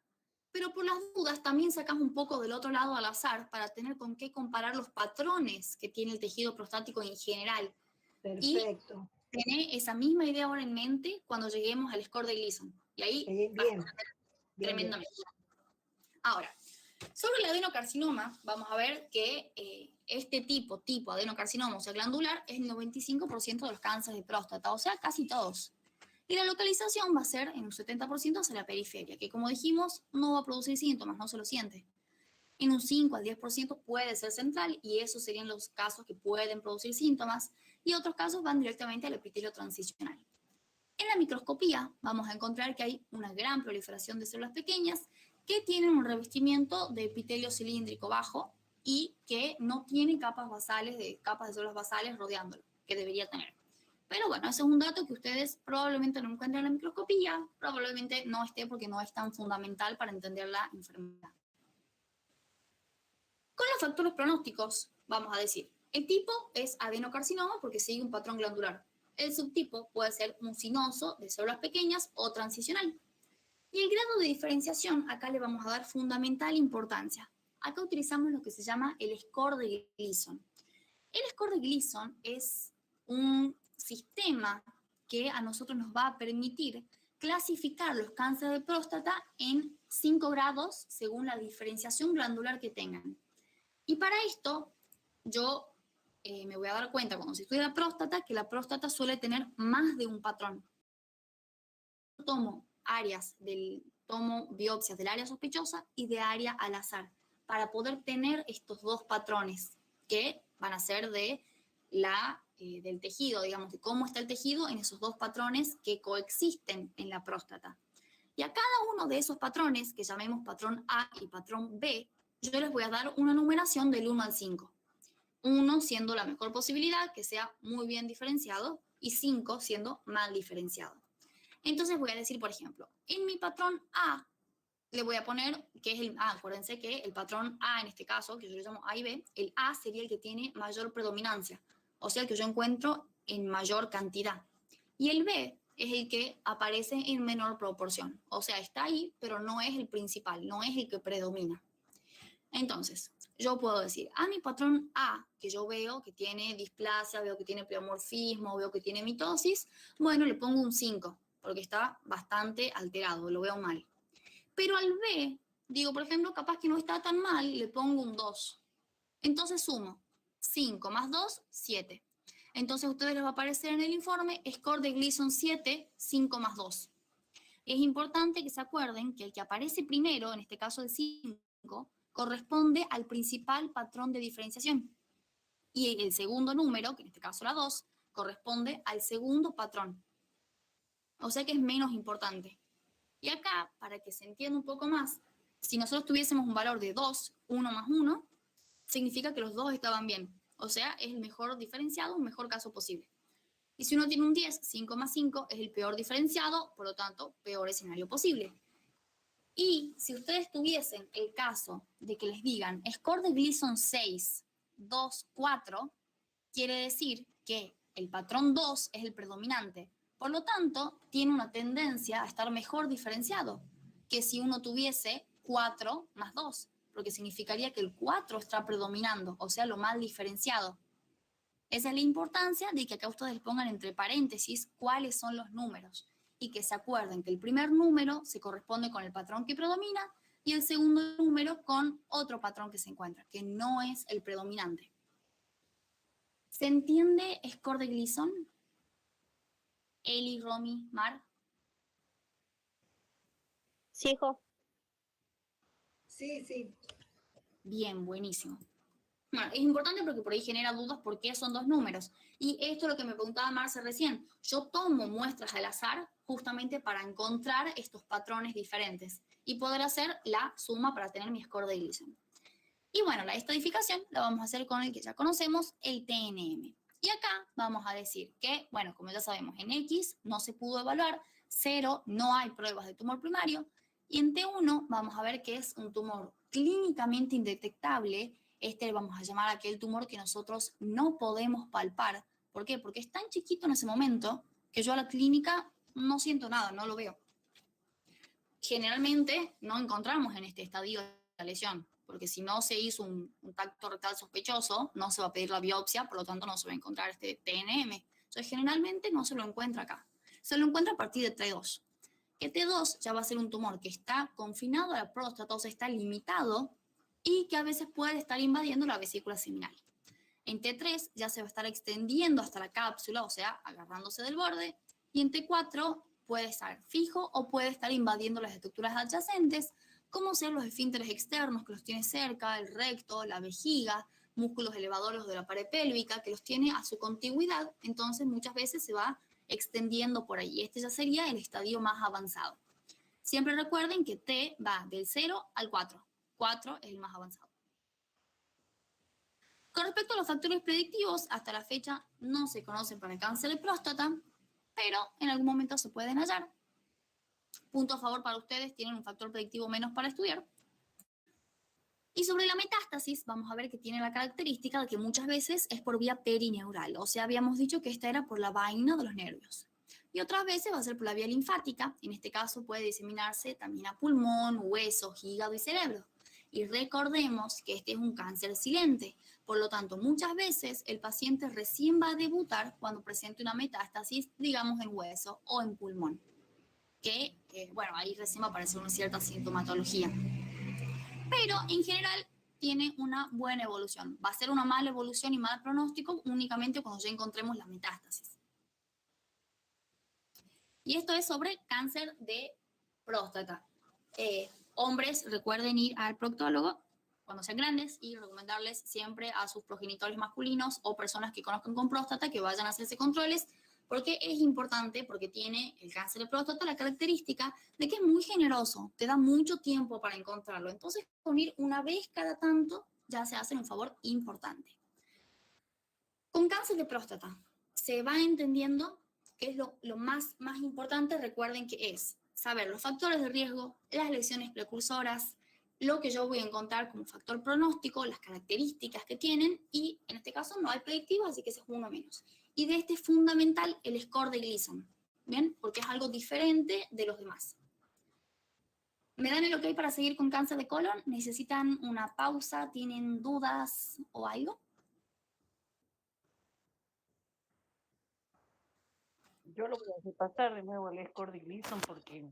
A: Pero por las dudas también sacas un poco del otro lado al azar para tener con qué comparar los patrones que tiene el tejido prostático en general.
B: Perfecto.
A: Y tener esa misma idea ahora en mente cuando lleguemos al score de Gleason. Y ahí
B: Bien,
A: vas a
B: bien,
A: entender
B: bien.
A: tremendamente. Ahora, sobre el adenocarcinoma, vamos a ver que este tipo adenocarcinoma, o sea, glandular, es el 95% de los cánceres de próstata, o sea, casi todos. Y la localización va a ser en un 70% hacia la periferia, que como dijimos, no va a producir síntomas, no se lo siente. En un 5 al 10% puede ser central y esos serían los casos que pueden producir síntomas y otros casos van directamente al epitelio transicional. En la microscopía vamos a encontrar que hay una gran proliferación de células pequeñas que tienen un revestimiento de epitelio cilíndrico bajo y que no tienen capas de células basales rodeándolo, que debería tener. Pero bueno, ese es un dato que ustedes probablemente no encuentren en la microscopía, probablemente no esté porque no es tan fundamental para entender la enfermedad. Con los factores pronósticos, vamos a decir, el tipo es adenocarcinoma porque sigue un patrón glandular. El subtipo puede ser mucinoso de células pequeñas o transicional. Y el grado de diferenciación, acá le vamos a dar fundamental importancia. Acá utilizamos lo que se llama el score de Gleason. El score de Gleason es un sistema que a nosotros nos va a permitir clasificar los cánceres de próstata en 5 grados según la diferenciación glandular que tengan. Y para esto, yo me voy a dar cuenta cuando se estudia la próstata que la próstata suele tener más de un patrón. Tomo biopsias del área sospechosa y de área al azar para poder tener estos dos patrones que van a ser del tejido, digamos, de cómo está el tejido en esos dos patrones que coexisten en la próstata. Y a cada uno de esos patrones, que llamemos patrón A y patrón B, yo les voy a dar una numeración del 1 al 5. 1 siendo la mejor posibilidad, que sea muy bien diferenciado, y 5 siendo mal diferenciado. Entonces voy a decir, por ejemplo, en mi patrón A, le voy a poner, que es el A, acuérdense que el patrón A en este caso, que yo le llamo A y B, el A sería el que tiene mayor predominancia, o sea, el que yo encuentro en mayor cantidad. Y el B es el que aparece en menor proporción, o sea, está ahí, pero no es el principal, no es el que predomina. Entonces, yo puedo decir, a mi patrón A, que yo veo que tiene displasia, veo que tiene pleomorfismo, veo que tiene mitosis, bueno, le pongo un 5, porque está bastante alterado, lo veo mal. Pero al B, digo, por ejemplo, capaz que no está tan mal, le pongo un 2. Entonces sumo 5 más 2, 7. Entonces a ustedes les va a aparecer en el informe score de Gleason 7, 5 más 2. Es importante que se acuerden que el que aparece primero, en este caso el 5, corresponde al principal patrón de diferenciación. Y el segundo número, que en este caso la 2, corresponde al segundo patrón. O sea que es menos importante. Y acá, para que se entienda un poco más, si nosotros tuviésemos un valor de 2, 1 más 1, significa que los dos estaban bien. O sea, es el mejor diferenciado, un mejor caso posible. Y si uno tiene un 10, 5 más 5 es el peor diferenciado, por lo tanto, peor escenario posible. Y si ustedes tuviesen el caso de que les digan score de Gleason 6, 2, 4, quiere decir que el patrón 2 es el predominante. Por lo tanto, tiene una tendencia a estar mejor diferenciado que si uno tuviese 4 más 2, porque significaría que el 4 está predominando, o sea, lo mal diferenciado. Esa es la importancia de que acá ustedes pongan entre paréntesis cuáles son los números y que se acuerden que el primer número se corresponde con el patrón que predomina y el segundo número con otro patrón que se encuentra, que no es el predominante. ¿Se entiende score de Gleason? Eli, Romy, Mar.
C: Sí, hijo.
B: Sí, sí.
A: Bien, buenísimo. Bueno, es importante porque por ahí genera dudas por qué son dos números. Y esto es lo que me preguntaba Marce recién. Yo tomo muestras al azar justamente para encontrar estos patrones diferentes y poder hacer la suma para tener mi score de Gleason. Y bueno, la estadificación la vamos a hacer con el que ya conocemos, el TNM. Y acá vamos a decir que, bueno, como ya sabemos, en X no se pudo evaluar, 0, no hay pruebas de tumor primario, y en T1 vamos a ver que es un tumor clínicamente indetectable. Este vamos a llamar aquel tumor que nosotros no podemos palpar. ¿Por qué? Porque es tan chiquito en ese momento que yo a la clínica no siento nada, no lo veo. Generalmente no encontramos en este estadio la lesión, porque si no se hizo un tacto rectal sospechoso, no se va a pedir la biopsia, por lo tanto no se va a encontrar este TNM. Entonces, generalmente no se lo encuentra acá. Se lo encuentra a partir de T2. Que T2 ya va a ser un tumor que está confinado a la próstata, o sea, está limitado y que a veces puede estar invadiendo la vesícula seminal. En T3 ya se va a estar extendiendo hasta la cápsula, o sea, agarrándose del borde, y en T4 puede estar fijo o puede estar invadiendo las estructuras adyacentes, como ser los esfínteres externos que los tiene cerca, el recto, la vejiga, músculos elevadores de la pared pélvica que los tiene a su contigüidad, entonces muchas veces se va extendiendo por ahí. Este ya sería el estadio más avanzado. Siempre recuerden que T va del 0 al 4. 4 es el más avanzado. Con respecto a los factores predictivos, hasta la fecha no se conocen para el cáncer de próstata, pero en algún momento se pueden hallar. Punto a favor para ustedes, tienen un factor predictivo menos para estudiar. Y sobre la metástasis, vamos a ver que tiene la característica de que muchas veces es por vía perineural, o sea, habíamos dicho que esta era por la vaina de los nervios. Y otras veces va a ser por la vía linfática, en este caso puede diseminarse también a pulmón, huesos, hígado y cerebro. Y recordemos que este es un cáncer silente, por lo tanto, muchas veces el paciente recién va a debutar cuando presente una metástasis, digamos en hueso o en pulmón, que, bueno, ahí recién va a aparecer una cierta sintomatología. Pero en general tiene una buena evolución. Va a ser una mala evolución y mal pronóstico únicamente cuando ya encontremos la metástasis. Y esto es sobre cáncer de próstata. Hombres, recuerden ir al proctólogo cuando sean grandes y recomendarles siempre a sus progenitores masculinos o personas que conozcan con próstata que vayan a hacerse controles, porque es importante, porque tiene el cáncer de próstata la característica de que es muy generoso, te da mucho tiempo para encontrarlo. Entonces, con ir una vez cada tanto ya se hace un favor importante. Con cáncer de próstata se va entendiendo que es lo más importante. Recuerden que es saber los factores de riesgo, las lesiones precursoras, lo que yo voy a encontrar como factor pronóstico, las características que tienen, y en este caso no hay predictivo, así que ese es uno menos. Y de este es fundamental el score de Gleason, ¿bien? Porque es algo diferente de los demás. ¿Me dan el ok para seguir con cáncer de colon? ¿Necesitan una pausa? ¿Tienen dudas o algo?
D: Yo lo voy a hacer pasar de nuevo al score de Gleason porque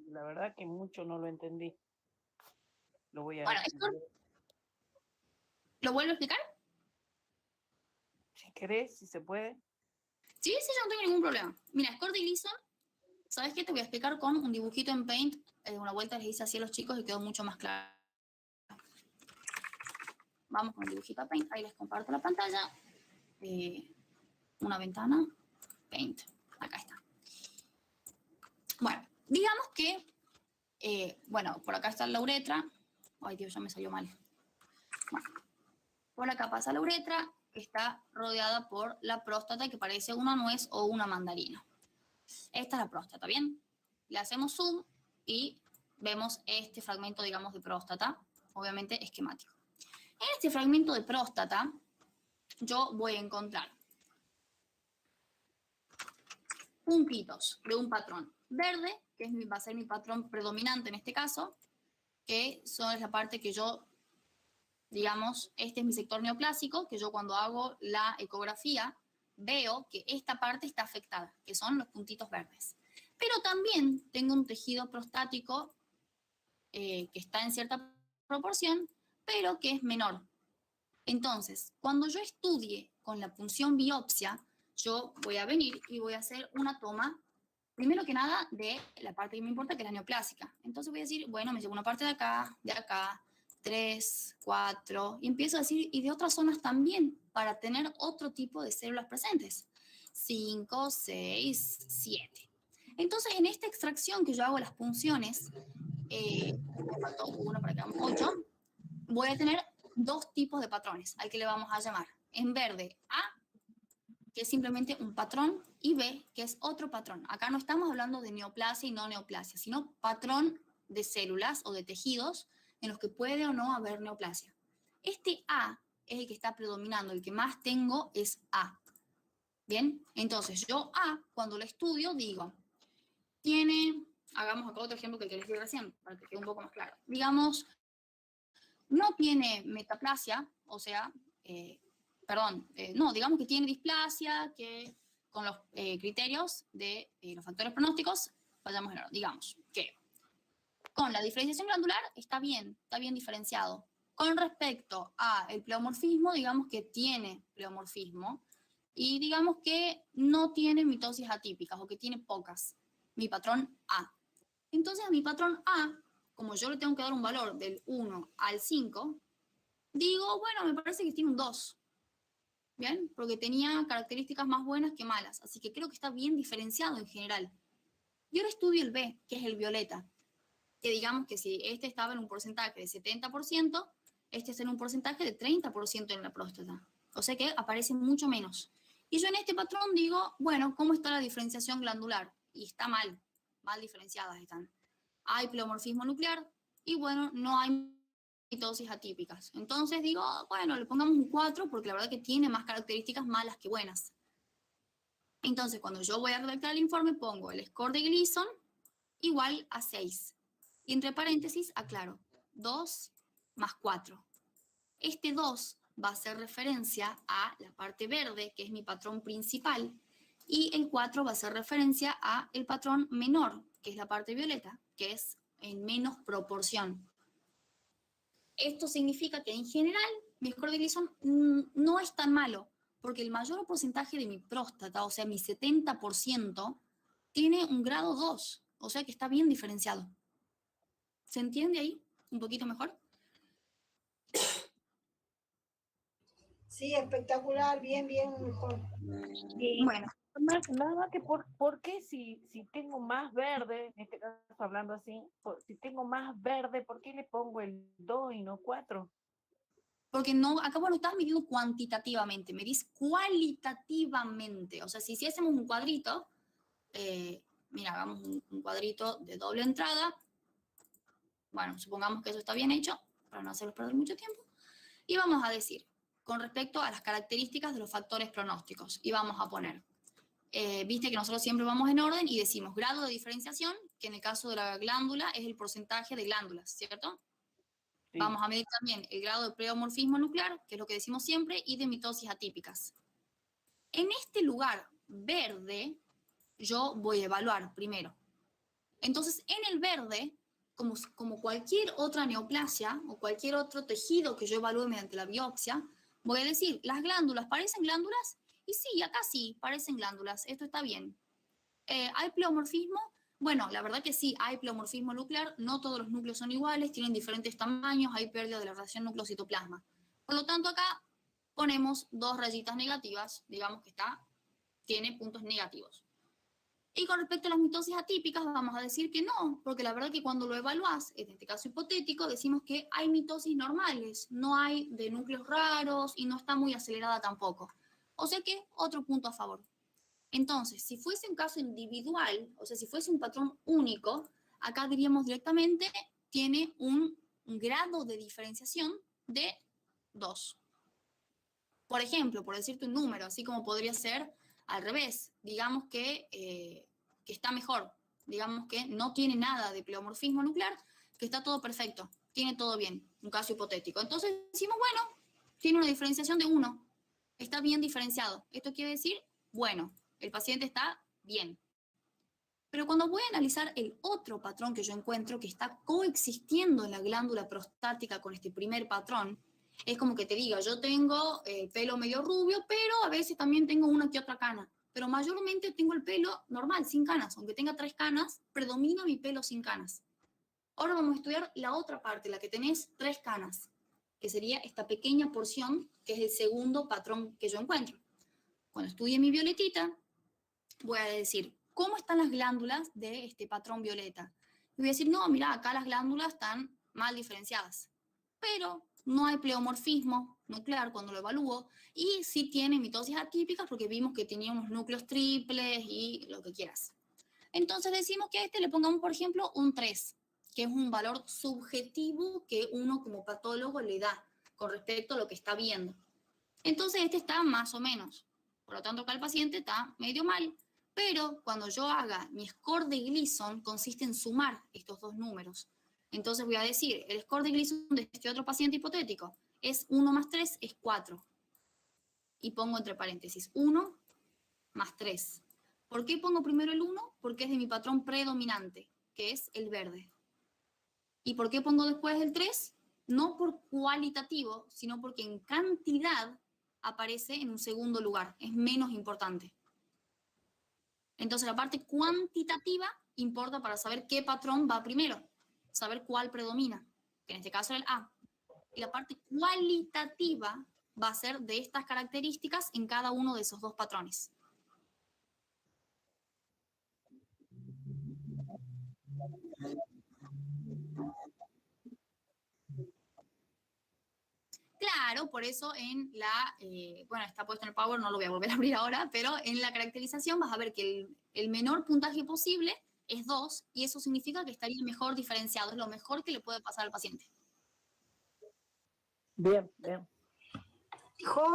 D: la verdad que mucho no lo entendí. Lo voy a...
A: Bueno, ¿lo vuelvo a explicar?
D: Si querés, si se puede.
A: Sí, yo no tengo ningún problema. Mira, score de Gleason, ¿sabes qué? Te voy a explicar con un dibujito en Paint. Una vuelta les hice así a los chicos y quedó mucho más claro. vamos con el dibujito a Paint, ahí les comparto la pantalla, una ventana, Paint, acá está. Bueno, digamos que, bueno, por acá está la uretra, ay Dios, ya me salió mal. Bueno, por acá pasa la uretra, está rodeada por la próstata que parece una nuez o una mandarina. Esta es la próstata, ¿bien? Le hacemos zoom y vemos este fragmento, digamos, de próstata, obviamente esquemático. En este fragmento de próstata, yo voy a encontrar puntitos de un patrón verde, que va a ser mi patrón predominante en este caso, que es la parte que yo, digamos, este es mi sector neoplásico, que yo cuando hago la ecografía veo que esta parte está afectada, que son los puntitos verdes. Pero también tengo un tejido prostático que está en cierta proporción, pero que es menor. Entonces, cuando yo estudie con la punción biopsia, yo voy a venir y voy a hacer una toma, primero que nada, de la parte que me importa, que es la neoplásica. Entonces voy a decir, bueno, me llevo una parte de acá, 3, 4, y empiezo a decir, y de otras zonas también, para tener otro tipo de células presentes. 5, 6, 7. Entonces, en esta extracción que yo hago las punciones, me faltó uno para que hagamos 8, voy a tener dos tipos de patrones, al que le vamos a llamar. En verde, A, que es simplemente un patrón, y B, que es otro patrón. Acá no estamos hablando de neoplasia y no neoplasia, sino patrón de células o de tejidos en los que puede o no haber neoplasia. Este A es el que está predominando, el que más tengo es A. Bien, entonces yo A, cuando lo estudio, digo, tiene, hagamos acá otro ejemplo que les di recién, para que quede un poco más claro. Digamos, no tiene metaplasia, o sea, no, digamos que tiene displasia, que con los criterios de los factores pronósticos, vayamos en orden. Digamos que con la diferenciación glandular está bien diferenciado. Con respecto al pleomorfismo, digamos que tiene pleomorfismo y digamos que no tiene mitosis atípicas o que tiene pocas. Mi patrón A. Entonces a mi patrón A, como yo le tengo que dar un valor del 1 al 5, digo, bueno, me parece que tiene un 2. ¿Bien? Porque tenía características más buenas que malas. Así que creo que está bien diferenciado en general. Y ahora estudio el B, que es el violeta. Que digamos que si este estaba en un porcentaje de 70%, este está en un porcentaje de 30% en la próstata. O sea que aparece mucho menos. Y yo en este patrón digo, bueno, ¿cómo está la diferenciación glandular? Y está mal diferenciadas están. Hay pleomorfismo nuclear y bueno, no hay mitosis atípicas. Entonces digo, bueno, le pongamos un 4 porque la verdad que tiene más características malas que buenas. Entonces, cuando yo voy a redactar el informe, pongo el score de Gleason igual a 6. Y entre paréntesis, aclaro, 2 más 4. Este 2 va a hacer referencia a la parte verde, que es mi patrón principal, y el 4 va a hacer referencia a el patrón menor, que es la parte violeta, que es en menos proporción. Esto significa que en general mi score de Gleason no es tan malo, porque el mayor porcentaje de mi próstata, o sea, mi 70%, tiene un grado 2, o sea que está bien diferenciado. ¿Se entiende ahí un poquito mejor?
B: Sí, espectacular, bien, mejor.
D: Y
A: Bueno,
D: nada más que por qué si tengo más verde, en este caso hablando así, si tengo más verde, ¿por qué le pongo el 2 y no 4?
A: porque no, acá vos lo estás midiendo cuantitativamente, medís cualitativamente. O sea, si hacemos un cuadrito, mira, hagamos un cuadrito de doble entrada. Bueno, supongamos que eso está bien hecho, para no hacerlos perder mucho tiempo. Y vamos a decir, con respecto a las características de los factores pronósticos, y vamos a poner, viste que nosotros siempre vamos en orden y decimos grado de diferenciación, que en el caso de la glándula es el porcentaje de glándulas, ¿cierto? Sí. Vamos a medir también el grado de pleomorfismo nuclear, que es lo que decimos siempre, y de mitosis atípicas. En este lugar verde, yo voy a evaluar primero. Entonces, en el verde, como cualquier otra neoplasia o cualquier otro tejido que yo evalúe mediante la biopsia, voy a decir, ¿las glándulas parecen glándulas? Y sí, acá sí, parecen glándulas, esto está bien. ¿Hay pleomorfismo? Bueno, la verdad que sí, hay pleomorfismo nuclear, no todos los núcleos son iguales, tienen diferentes tamaños, hay pérdida de la relación núcleo-citoplasma. Por lo tanto, acá ponemos 2 rayitas negativas, digamos que tiene puntos negativos. Y con respecto a las mitosis atípicas, vamos a decir que no, porque la verdad que cuando lo evaluás, en este caso hipotético, decimos que hay mitosis normales, no hay de núcleos raros y no está muy acelerada tampoco. O sea que otro punto a favor. Entonces, si fuese un caso individual, o sea, si fuese un patrón único, acá diríamos directamente, tiene un grado de diferenciación de 2. Por ejemplo, por decirte un número, así como podría ser al revés, digamos que está mejor, digamos que no tiene nada de pleomorfismo nuclear, que está todo perfecto, tiene todo bien, un caso hipotético. Entonces decimos, bueno, tiene una diferenciación de 1, está bien diferenciado. Esto quiere decir, bueno, el paciente está bien. Pero cuando voy a analizar el otro patrón que yo encuentro que está coexistiendo en la glándula prostática con este primer patrón, es como que te diga, yo tengo el pelo medio rubio, pero a veces también tengo una que otra cana. Pero mayormente tengo el pelo normal, sin canas. Aunque tenga 3 canas, predomina mi pelo sin canas. Ahora vamos a estudiar la otra parte, la que tenés 3 canas, que sería esta pequeña porción, que es el segundo patrón que yo encuentro. Cuando estudie mi violetita, voy a decir, ¿cómo están las glándulas de este patrón violeta? Y voy a decir, no, mira, acá las glándulas están mal diferenciadas. Pero no hay pleomorfismo nuclear cuando lo evalúo, y sí tiene mitosis atípicas porque vimos que tenía unos núcleos triples y lo que quieras. Entonces decimos que a este le pongamos, por ejemplo, un 3, que es un valor subjetivo que uno como patólogo le da con respecto a lo que está viendo. Entonces este está más o menos. Por lo tanto, acá el paciente está medio mal. Pero cuando yo haga mi score de Gleason, consiste en sumar estos 2 números. Entonces voy a decir, el score de Gleason de este otro paciente hipotético es 1 más 3 es 4. Y pongo entre paréntesis 1 más 3. ¿Por qué pongo primero el 1? Porque es de mi patrón predominante, que es el verde. ¿Y por qué pongo después el 3? No por cualitativo, sino porque en cantidad aparece en un segundo lugar, es menos importante. Entonces la parte cuantitativa importa para saber qué patrón va primero, saber cuál predomina, que en este caso es el A. Y la parte cualitativa va a ser de estas características en cada uno de esos 2 patrones. Claro, por eso en la, bueno, está puesto en el Power, no lo voy a volver a abrir ahora, pero en la caracterización vas a ver que el menor puntaje posible es 2 y eso significa que estaría mejor diferenciado, es lo mejor que le puede pasar al paciente.
D: Bien, bien.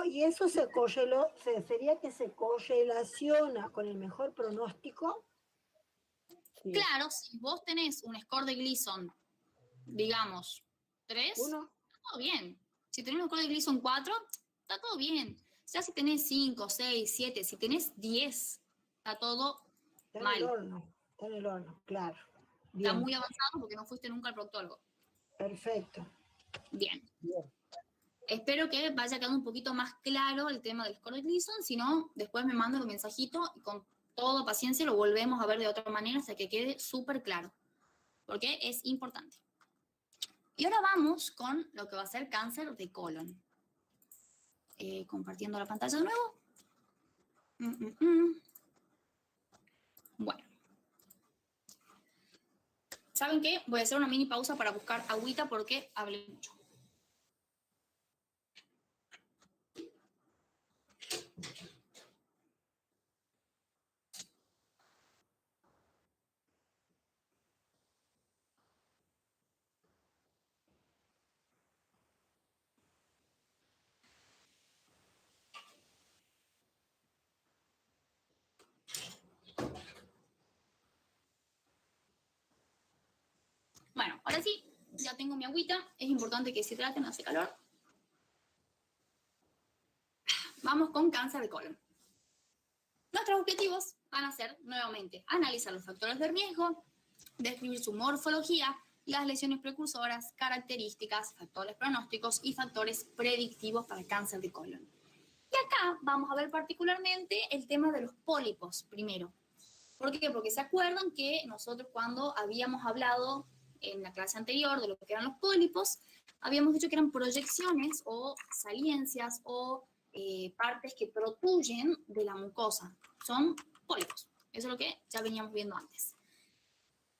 B: ¿Y eso sería que se correlaciona con el mejor pronóstico?
D: Sí.
A: Claro, si vos tenés un score de Gleason, digamos, 3,
B: 1.
A: está todo bien. Si tenés un score de Gleason 4, está todo bien. Ya si tenés 5, 6, 7, si tenés 10, está todo
B: Está
A: mal.
B: Está en el horno, claro.
A: Está
B: Bien.
A: muy avanzado porque no fuiste nunca al proctólogo.
B: Perfecto.
A: Bien.
D: Bien.
A: Espero que vaya quedando un poquito más claro el tema del score de Gleason, si no, después me mandan un mensajito y con toda paciencia lo volvemos a ver de otra manera hasta que quede súper claro, porque es importante. Y ahora vamos con lo que va a ser cáncer de colon. Compartiendo la pantalla de nuevo. Bueno. ¿Saben qué? Voy a hacer una mini pausa para buscar agüita porque hablé mucho. Bueno, ahora sí, ya tengo mi agüita. Es importante que se hidraten, hace calor. Vamos con cáncer de colon. Nuestros objetivos van a ser, nuevamente, analizar los factores de riesgo, describir su morfología, las lesiones precursoras, características, factores pronósticos y factores predictivos para el cáncer de colon. Y acá vamos a ver particularmente el tema de los pólipos primero. ¿Por qué? Porque se acuerdan que nosotros cuando habíamos hablado en la clase anterior de lo que eran los pólipos, habíamos dicho que eran proyecciones o saliencias o partes que protruyen de la mucosa. Son pólipos. Eso es lo que ya veníamos viendo antes.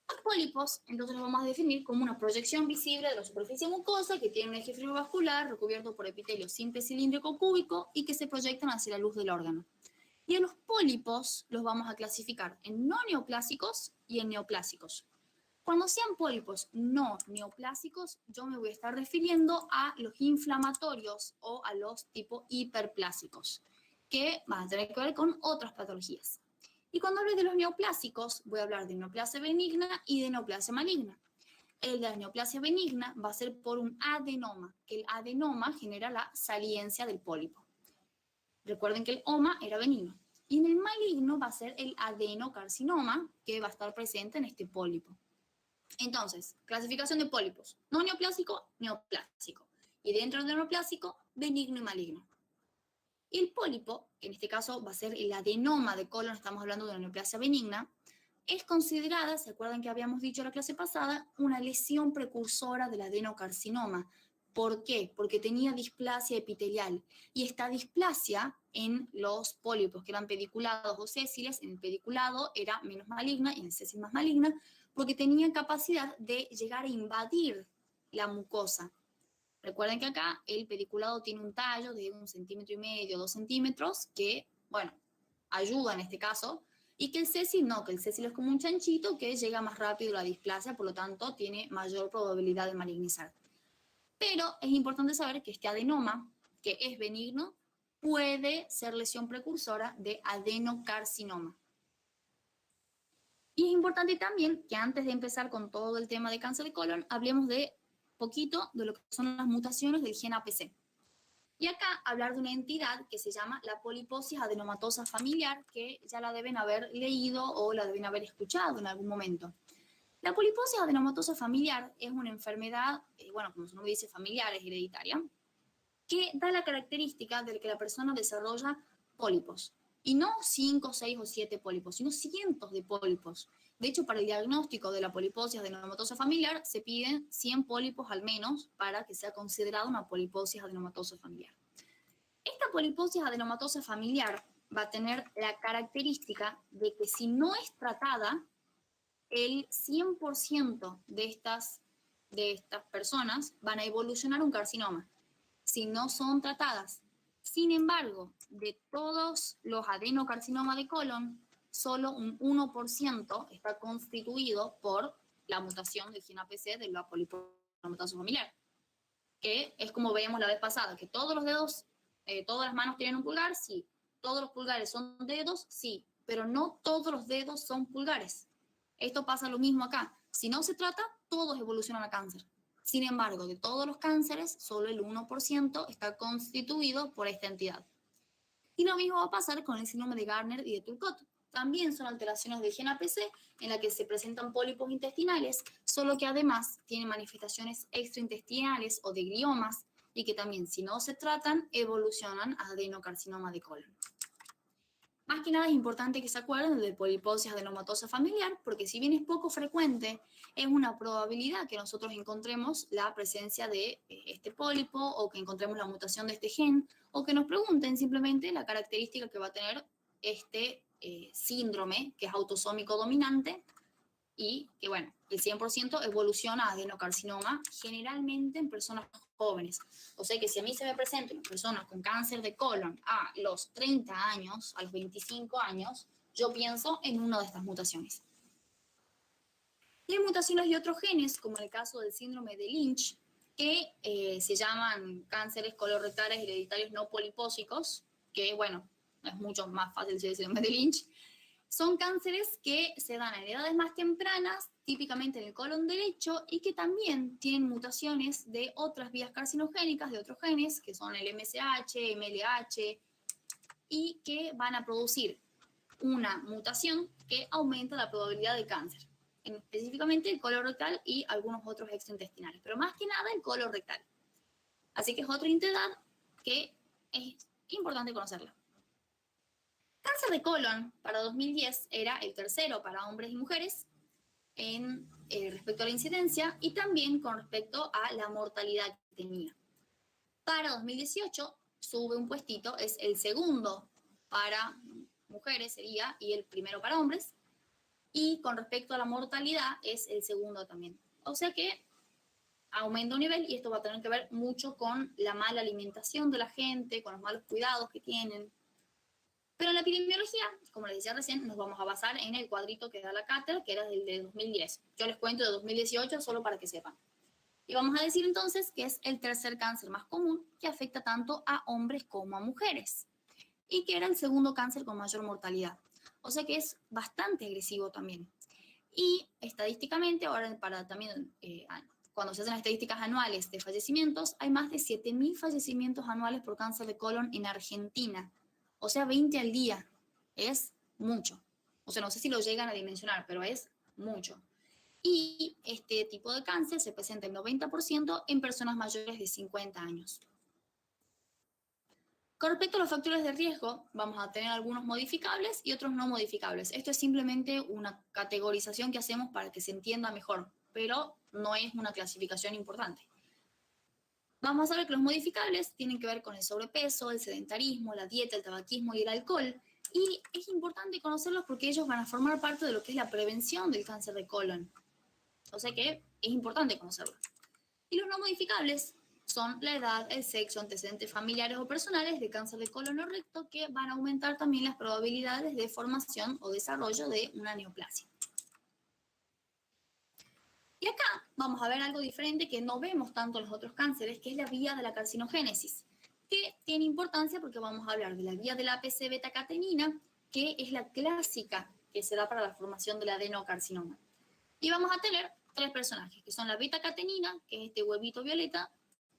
A: Los pólipos, entonces, los vamos a definir como una proyección visible de la superficie mucosa que tiene un eje fibrobascular recubierto por epitelio simple cilíndrico cúbico y que se proyectan hacia la luz del órgano. Y a los pólipos los vamos a clasificar en no neoplásicos y en neoplásicos. Cuando sean pólipos no neoplásicos, yo me voy a estar refiriendo a los inflamatorios o a los tipo hiperplásicos, que van a tener que ver con otras patologías. Y cuando hable de los neoplásicos, voy a hablar de neoplasia benigna y de neoplasia maligna. El de la neoplasia benigna va a ser por un adenoma, que el adenoma genera la saliencia del pólipo. Recuerden que el oma era benigno. Y en el maligno va a ser el adenocarcinoma, que va a estar presente en este pólipo. Entonces, clasificación de pólipos. No neoplásico, neoplásico. Y dentro del neoplásico, benigno y maligno. Y el pólipo, que en este caso va a ser el adenoma de colon, estamos hablando de una neoplasia benigna, es considerada, ¿se acuerdan que habíamos dicho en la clase pasada? Una lesión precursora del adenocarcinoma. ¿Por qué? Porque tenía displasia epitelial. Y esta displasia en los pólipos que eran pediculados o sésiles, en el pediculado era menos maligna y en el sésil más maligna, porque tenía capacidad de llegar a invadir la mucosa. Recuerden que acá el pediculado tiene un tallo de 1,5 centímetros, 2 centímetros, que, bueno, ayuda en este caso, y que el sésil no, que el sésil es como un chanchito que llega más rápido a la displasia, por lo tanto tiene mayor probabilidad de malignizar. Pero es importante saber que este adenoma, que es benigno, puede ser lesión precursora de adenocarcinoma. Y es importante también que antes de empezar con todo el tema de cáncer de colon, hablemos de poquito de lo que son las mutaciones del gen APC. Y acá hablar de una entidad que se llama la poliposis adenomatosa familiar, que ya la deben haber leído o la deben haber escuchado en algún momento. La poliposis adenomatosa familiar es una enfermedad, bueno, como su nombre dice, familiar, es hereditaria, que da la característica de que la persona desarrolla pólipos. Y no 5, 6 o 7 pólipos, sino cientos de pólipos. De hecho, para el diagnóstico de la poliposis adenomatosa familiar se piden 100 pólipos al menos para que sea considerada una poliposis adenomatosa familiar. Esta poliposis adenomatosa familiar va a tener la característica de que si no es tratada, el 100% de estas personas van a evolucionar un carcinoma si no son tratadas. Sin embargo, de todos los adenocarcinomas de colon, solo un 1% está constituido por la mutación del gen APC de la poliposis adenomatosa familiar, que es como veíamos la vez pasada, que todos los dedos, todas las manos tienen un pulgar, sí. Todos los pulgares son dedos, sí. Pero no todos los dedos son pulgares. Esto pasa lo mismo acá. Si no se trata, todos evolucionan a cáncer. Sin embargo, de todos los cánceres, solo el 1% está constituido por esta entidad. Y lo mismo va a pasar con el síndrome de Gardner y de Turcot. También son alteraciones del gen APC en la que se presentan pólipos intestinales, solo que además tienen manifestaciones extraintestinales o de gliomas y que también, si no se tratan, evolucionan a adenocarcinoma de colon. Más que nada es importante que se acuerden de poliposis adenomatosa familiar, porque si bien es poco frecuente, es una probabilidad que nosotros encontremos la presencia de este pólipo o que encontremos la mutación de este gen o que nos pregunten simplemente la característica que va a tener este síndrome, que es autosómico dominante y que, bueno, el 100% evoluciona a adenocarcinoma, generalmente en personas jóvenes. O sea que si a mí se me presentan personas con cáncer de colon a los 30 años, a los 25 años, yo pienso en una de estas mutaciones. Y hay mutaciones de otros genes, como en el caso del síndrome de Lynch, que se llaman cánceres colorectales hereditarios no polipósicos, que, bueno, es mucho más fácil decir el síndrome de Lynch. Son cánceres que se dan en edades más tempranas, típicamente en el colon derecho, y que también tienen mutaciones de otras vías carcinogénicas, de otros genes, que son el MSH, MLH, y que van a producir una mutación que aumenta la probabilidad de cáncer, específicamente el colorectal y algunos otros extraintestinales, pero más que nada el colorectal. Así que es otra entidad que es importante conocerla. Cáncer de colon para 2010 era el tercero para hombres y mujeres en respecto a la incidencia y también con respecto a la mortalidad que tenía. Para 2018 sube un puestito, es el segundo para mujeres sería y el primero para hombres. Y con respecto a la mortalidad es el segundo también. O sea que aumenta un nivel y esto va a tener que ver mucho con la mala alimentación de la gente, con los malos cuidados que tienen. Pero en la epidemiología, como les decía recién, nos vamos a basar en el cuadrito que da la cátedra, que era el de 2010. Yo les cuento de 2018 solo para que sepan. Y vamos a decir entonces que es el tercer cáncer más común que afecta tanto a hombres como a mujeres y que era el segundo cáncer con mayor mortalidad. O sea que es bastante agresivo también. Y estadísticamente, ahora para también, cuando se hacen estadísticas anuales de fallecimientos, hay más de 7.000 fallecimientos anuales por cáncer de colon en Argentina. O sea, 20 al día. Es mucho. O sea, no sé si lo llegan a dimensionar, pero es mucho. Y este tipo de cáncer se presenta el 90% en personas mayores de 50 años. Con respecto a los factores de riesgo, vamos a tener algunos modificables y otros no modificables. Esto es simplemente una categorización que hacemos para que se entienda mejor, pero no es una clasificación importante. Vamos a ver que los modificables tienen que ver con el sobrepeso, el sedentarismo, la dieta, el tabaquismo y el alcohol. Y es importante conocerlos porque ellos van a formar parte de lo que es la prevención del cáncer de colon. O sea que es importante conocerlos. Y los no modificables son la edad, el sexo, antecedentes familiares o personales de cáncer de colon o recto que van a aumentar también las probabilidades de formación o desarrollo de una neoplasia. Y acá vamos a ver algo diferente que no vemos tanto en los otros cánceres, que es la vía de la carcinogénesis, que tiene importancia porque vamos a hablar de la vía de la APC beta-catenina, que es la clásica que se da para la formación del adenocarcinoma. Y vamos a tener tres personajes, que son la beta-catenina, que es este huevito violeta,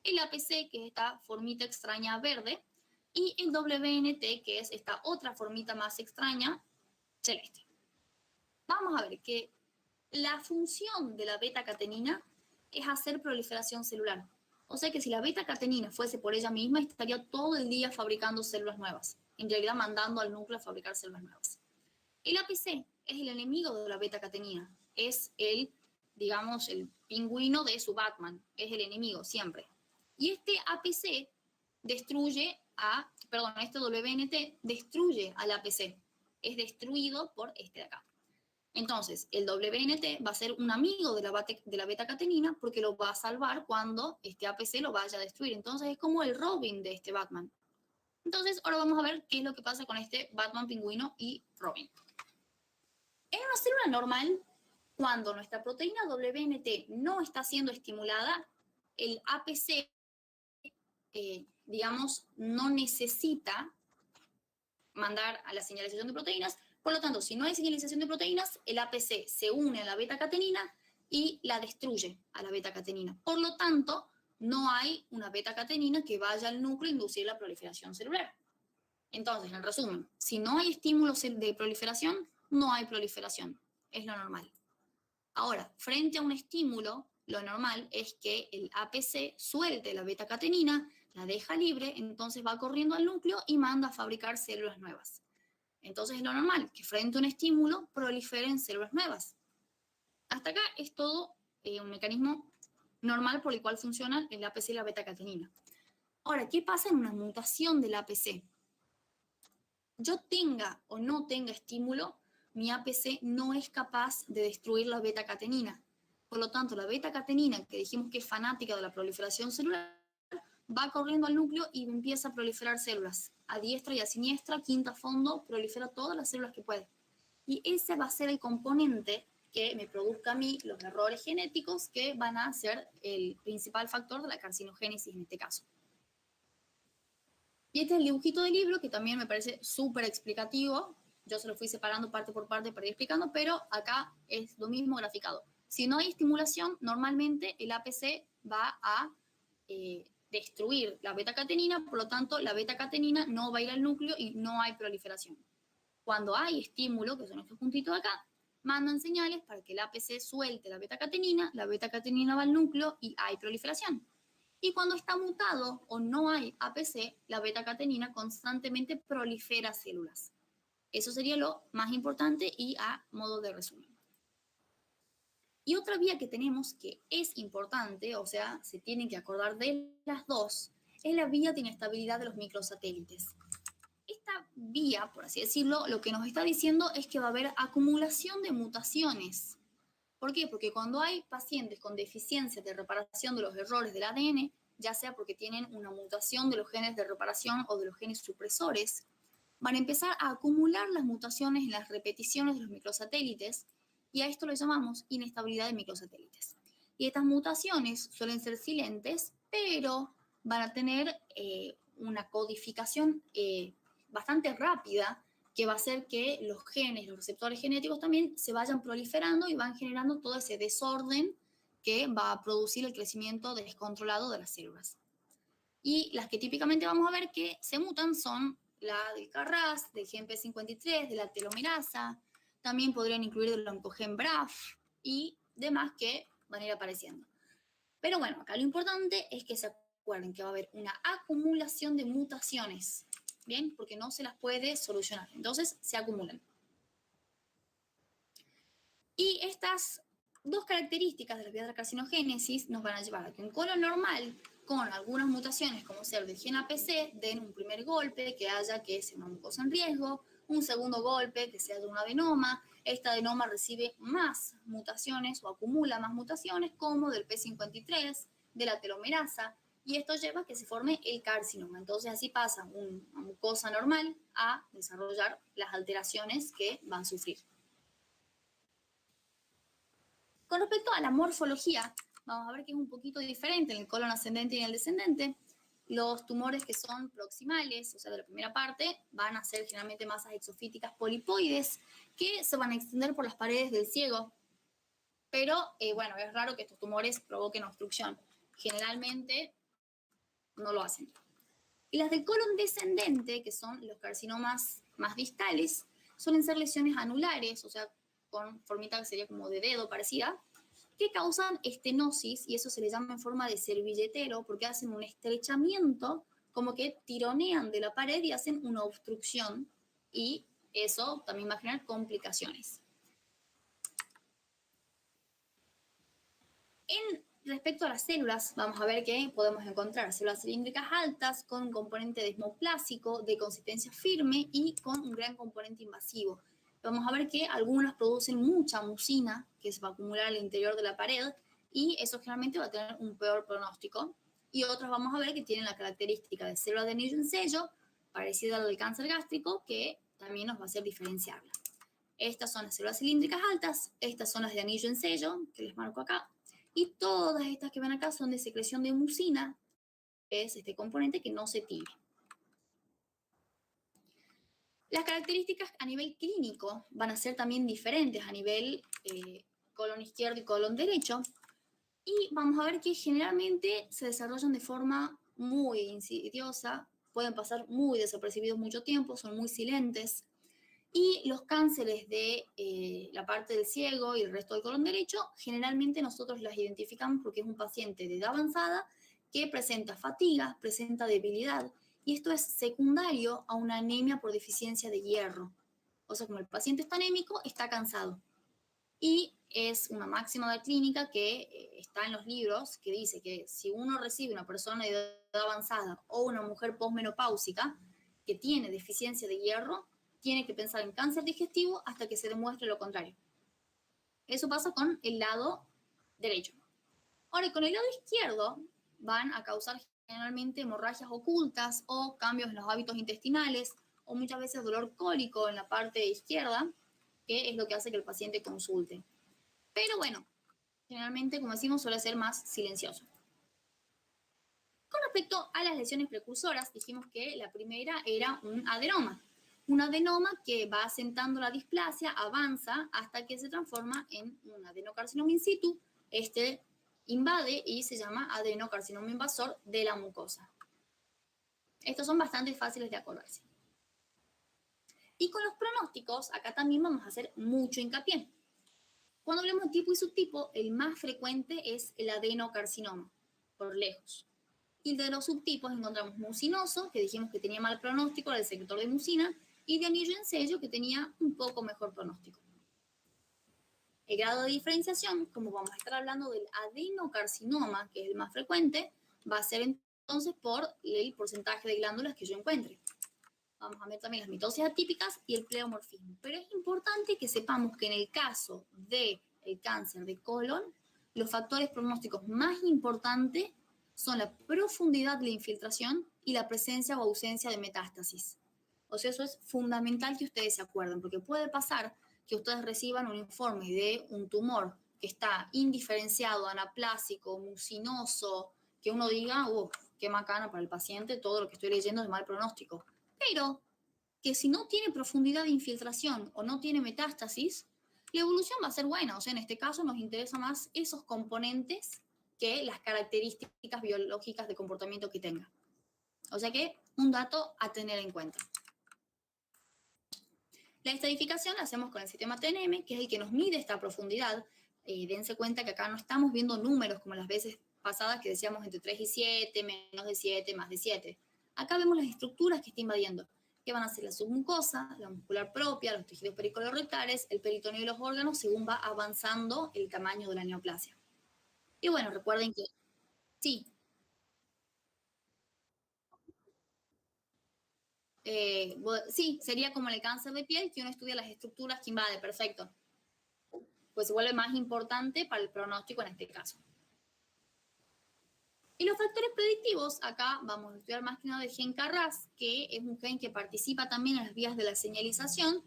A: el APC, que es esta formita extraña verde, y el WNT, que es esta otra formita más extraña, celeste. Vamos a ver que la función de la beta-catenina es hacer proliferación celular. O sea que si la beta-catenina fuese por ella misma, estaría todo el día fabricando células nuevas, en realidad mandando al núcleo a fabricar células nuevas. El APC es el enemigo de la beta-catenina, es el, digamos, el pingüino de su Batman, es el enemigo siempre. Y este APC destruye este WNT destruye al APC, es destruido por este de acá. Entonces, el WNT va a ser un amigo de la beta-catenina porque lo va a salvar cuando este APC lo vaya a destruir. Entonces, es como el Robin de este Batman. Entonces, ahora vamos a ver qué es lo que pasa con este Batman, pingüino y Robin. En una célula normal, cuando nuestra proteína WNT no está siendo estimulada, el APC, digamos, no necesita mandar a la señalización de proteínas. Por lo tanto, si no hay señalización de proteínas, el APC se une a la beta-catenina y la destruye a la beta-catenina. Por lo tanto, no hay una beta-catenina que vaya al núcleo a inducir la proliferación celular. Entonces, en resumen, si no hay estímulos de proliferación, no hay proliferación. Es lo normal. Ahora, frente a un estímulo, lo normal es que el APC suelte la beta-catenina, la deja libre, entonces va corriendo al núcleo y manda a fabricar células nuevas. Entonces es lo normal que frente a un estímulo proliferen células nuevas. Hasta acá es todo un mecanismo normal por el cual funcionan el APC y la beta-catenina. Ahora, ¿qué pasa en una mutación del APC? Yo tenga o no tenga estímulo, mi APC no es capaz de destruir la beta-catenina. Por lo tanto, la beta-catenina, que dijimos que es fanática de la proliferación celular, va corriendo al núcleo y empieza a proliferar células. A diestra y a siniestra, quinta fondo, prolifera todas las células que puede. Y ese va a ser el componente que me produzca a mí los errores genéticos que van a ser el principal factor de la carcinogénesis en este caso. Y este es el dibujito del libro, que también me parece súper explicativo. Yo se lo fui separando parte por parte para ir explicando, pero acá es lo mismo graficado. Si no hay estimulación, normalmente el APC va a destruir la beta-catenina, por lo tanto, la beta-catenina no va a ir al núcleo y no hay proliferación. Cuando hay estímulo, que son estos puntitos de acá, mandan señales para que el APC suelte la beta-catenina va al núcleo y hay proliferación. Y cuando está mutado o no hay APC, la beta-catenina constantemente prolifera células. Eso sería lo más importante y a modo de resumen. Y otra vía que tenemos que es importante, o sea, se tienen que acordar de las dos, es la vía de inestabilidad de los microsatélites. Esta vía, por así decirlo, lo que nos está diciendo es que va a haber acumulación de mutaciones. ¿Por qué? Porque cuando hay pacientes con deficiencias de reparación de los errores del ADN, ya sea porque tienen una mutación de los genes de reparación o de los genes supresores, van a empezar a acumular las mutaciones en las repeticiones de los microsatélites y a esto lo llamamos inestabilidad de microsatélites. Y estas mutaciones suelen ser silentes, pero van a tener una codificación bastante rápida que va a hacer que los genes, los receptores genéticos también se vayan proliferando y van generando todo ese desorden que va a producir el crecimiento descontrolado de las células. Y las que típicamente vamos a ver que se mutan son la del Carras, del gen P53, de la telomerasa, también podrían incluir del oncogen BRAF y demás que van a ir apareciendo. Pero bueno, acá lo importante es que se acuerden que va a haber una acumulación de mutaciones, ¿bien? Porque no se las puede solucionar, entonces se acumulan. Y estas dos características de la vía de la carcinogénesis nos van a llevar a que un colon normal con algunas mutaciones, como ser del gen APC, den un primer golpe, que haya que sea una mucosa en riesgo, un segundo golpe, que sea de un adenoma. Este adenoma recibe más mutaciones o acumula más mutaciones, como del P53, de la telomerasa, y esto lleva a que se forme el carcinoma. Entonces así pasa una mucosa normal a desarrollar las alteraciones que van a sufrir. Con respecto a la morfología, vamos a ver que es un poquito diferente en el colon ascendente y en el descendente. Los tumores que son proximales, o sea, de la primera parte, van a ser generalmente masas exofíticas polipoides que se van a extender por las paredes del ciego. Pero, bueno, es raro que estos tumores provoquen obstrucción. Generalmente no lo hacen. Y las del colon descendente, que son los carcinomas más distales, suelen ser lesiones anulares, o sea, con formita que sería como de dedo parecida, que causan estenosis, y eso se le llama en forma de servilletero, porque hacen un estrechamiento, como que tironean de la pared y hacen una obstrucción, y eso también va a generar complicaciones. Respecto a las células, vamos a ver que podemos encontrar células cilíndricas altas con un componente desmoplásico de consistencia firme y con un gran componente invasivo. Vamos a ver que algunas producen mucha mucina que se va a acumular al interior de la pared y eso generalmente va a tener un peor pronóstico. Y otras vamos a ver que tienen la característica de célula de anillo en sello, parecida a la del cáncer gástrico, que también nos va a hacer diferenciarla. Estas son las células cilíndricas altas, estas son las de anillo en sello, que les marco acá. Y todas estas que ven acá son de secreción de mucina, que es este componente que no se tiene. Las características a nivel clínico van a ser también diferentes a nivel colon izquierdo y colon derecho. Y vamos a ver que generalmente se desarrollan de forma muy insidiosa, pueden pasar muy desapercibidos mucho tiempo, son muy silentes. Y los cánceres de la parte del ciego y el resto del colon derecho, generalmente nosotros las identificamos porque es un paciente de edad avanzada que presenta fatiga, presenta debilidad, y esto es secundario a una anemia por deficiencia de hierro. O sea, como el paciente está anémico, está cansado. Y es una máxima de clínica que está en los libros, que dice que si uno recibe una persona de edad avanzada o una mujer posmenopáusica que tiene deficiencia de hierro, tiene que pensar en cáncer digestivo hasta que se demuestre lo contrario. Eso pasa con el lado derecho. Ahora, con el lado izquierdo van a causar generalmente hemorragias ocultas o cambios en los hábitos intestinales o muchas veces dolor cólico en la parte izquierda, que es lo que hace que el paciente consulte. Pero bueno, generalmente, como decimos, suele ser más silencioso. Con respecto a las lesiones precursoras, dijimos que la primera era un adenoma. Un adenoma que va asentando la displasia, avanza hasta que se transforma en un adenocarcinoma in situ. Este invade y se llama adenocarcinoma invasor de la mucosa. Estos son bastante fáciles de acordarse. Y con los pronósticos, acá también vamos a hacer mucho hincapié. Cuando hablamos de tipo y subtipo, el más frecuente es el adenocarcinoma, por lejos. Y de los subtipos encontramos mucinoso, que dijimos que tenía mal pronóstico, era el secretor de mucina, y de anillo en sello, que tenía un poco mejor pronóstico. El grado de diferenciación, como vamos a estar hablando del adenocarcinoma, que es el más frecuente, va a ser entonces por el porcentaje de glándulas que yo encuentre. Vamos a ver también las mitosis atípicas y el pleomorfismo. Pero es importante que sepamos que en el caso del cáncer de colon, los factores pronósticos más importantes son la profundidad de la infiltración y la presencia o ausencia de metástasis. O sea, eso es fundamental que ustedes se acuerden, porque puede pasar que ustedes reciban un informe de un tumor que está indiferenciado, anaplásico, mucinoso, que uno diga, qué macana para el paciente, todo lo que estoy leyendo es mal pronóstico. Pero que si no tiene profundidad de infiltración o no tiene metástasis, la evolución va a ser buena. O sea, en este caso nos interesa más esos componentes que las características biológicas de comportamiento que tenga. O sea que un dato a tener en cuenta. La estadificación la hacemos con el sistema TNM, que es el que nos mide esta profundidad. Dense cuenta que acá no estamos viendo números como las veces pasadas que decíamos entre 3 y 7, menos de 7, más de 7. Acá vemos las estructuras que está invadiendo, que van a ser la submucosa, la muscular propia, los tejidos pericolorrectales, el peritoneo y los órganos, según va avanzando el tamaño de la neoplasia. Y bueno, recuerden que sí. Sí, sería como el cáncer de piel, que uno estudia las estructuras que invade, perfecto. Pues se vuelve más importante para el pronóstico en este caso. Y los factores predictivos, acá vamos a estudiar más que nada el gen KRAS, que es un gen que participa también en las vías de la señalización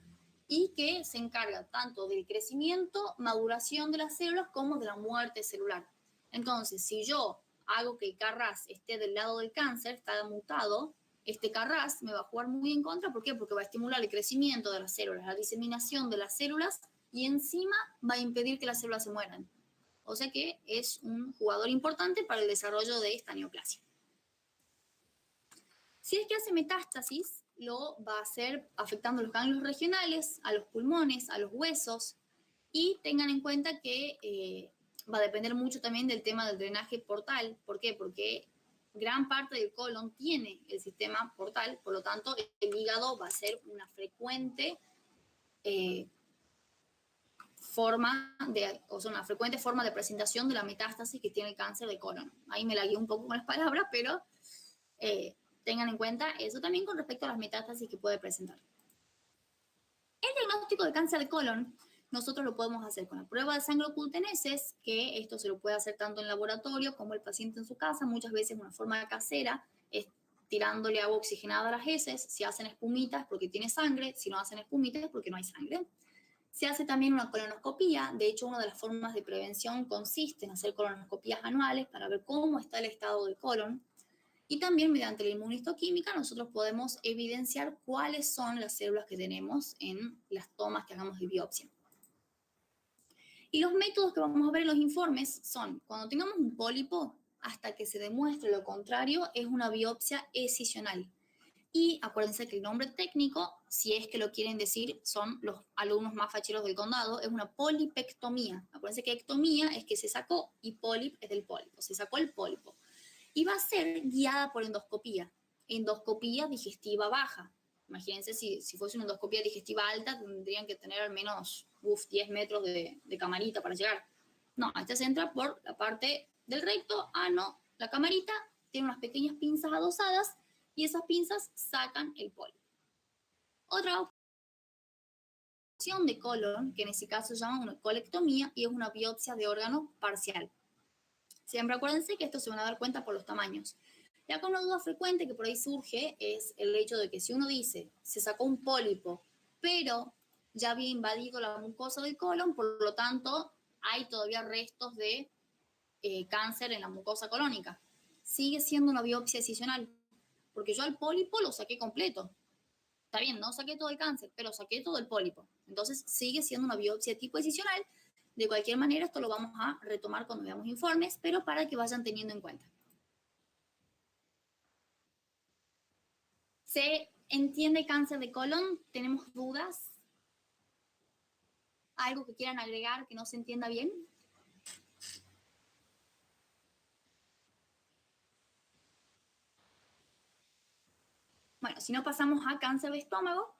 A: y que se encarga tanto del crecimiento, maduración de las células, como de la muerte celular. Entonces, si yo hago que el KRAS esté del lado del cáncer, está mutado, este KRAS me va a jugar muy en contra. ¿Por qué? Porque va a estimular el crecimiento de las células, la diseminación de las células, y encima va a impedir que las células se mueran. O sea que es un jugador importante para el desarrollo de esta neoplasia. Si es que hace metástasis, lo va a hacer afectando los ganglios regionales, a los pulmones, a los huesos, y tengan en cuenta que va a depender mucho también del tema del drenaje portal. ¿Por qué? Porque gran parte del colon tiene el sistema portal, por lo tanto el hígado va a ser una frecuente una frecuente forma de presentación de la metástasis que tiene el cáncer de colon. Ahí me la guío un poco con las palabras, pero tengan en cuenta eso también con respecto a las metástasis que puede presentar. El diagnóstico de cáncer de colon nosotros lo podemos hacer con la prueba de sangre oculteneses, que esto se lo puede hacer tanto en laboratorio como el paciente en su casa, muchas veces una forma casera, es tirándole agua oxigenada a las heces. Si hacen espumitas porque tiene sangre, si no hacen espumitas es porque no hay sangre. Se hace también una colonoscopía. De hecho, una de las formas de prevención consiste en hacer colonoscopías anuales para ver cómo está el estado del colon. Y también mediante la inmunistoquímica nosotros podemos evidenciar cuáles son las células que tenemos en las tomas que hagamos de biopsia. Y los métodos que vamos a ver en los informes son, cuando tengamos un pólipo, hasta que se demuestre lo contrario, es una biopsia escisional. Y acuérdense que el nombre técnico, si es que lo quieren decir, son los alumnos más facheros del condado, es una polipectomía. Acuérdense que ectomía es que se sacó y pólip es del pólipo, se sacó el pólipo. Y va a ser guiada por endoscopía digestiva baja. Imagínense si fuese una endoscopía digestiva alta, tendrían que tener al menos 10 metros de camarita para llegar. No, esta se entra por la parte del recto, ano, la camarita, tiene unas pequeñas pinzas adosadas, y esas pinzas sacan el pólipo. Otra opción de colon, que en ese caso se llama una colectomía, y es una biopsia de órgano parcial. Siempre acuérdense que esto se van a dar cuenta por los tamaños. Ya con una duda frecuente que por ahí surge es el hecho de que si uno dice, se sacó un pólipo, pero ya había invadido la mucosa del colon, por lo tanto hay todavía restos de cáncer en la mucosa colónica. Sigue siendo una biopsia excisional, porque yo al pólipo lo saqué completo. Está bien, no saqué todo el cáncer, pero saqué todo el pólipo. Entonces sigue siendo una biopsia tipo excisional. De cualquier manera, esto lo vamos a retomar cuando veamos informes, pero para que vayan teniendo en cuenta. ¿Se entiende cáncer de colon? ¿Tenemos dudas? ¿Algo que quieran agregar que no se entienda bien? Bueno, si no pasamos a cáncer de estómago.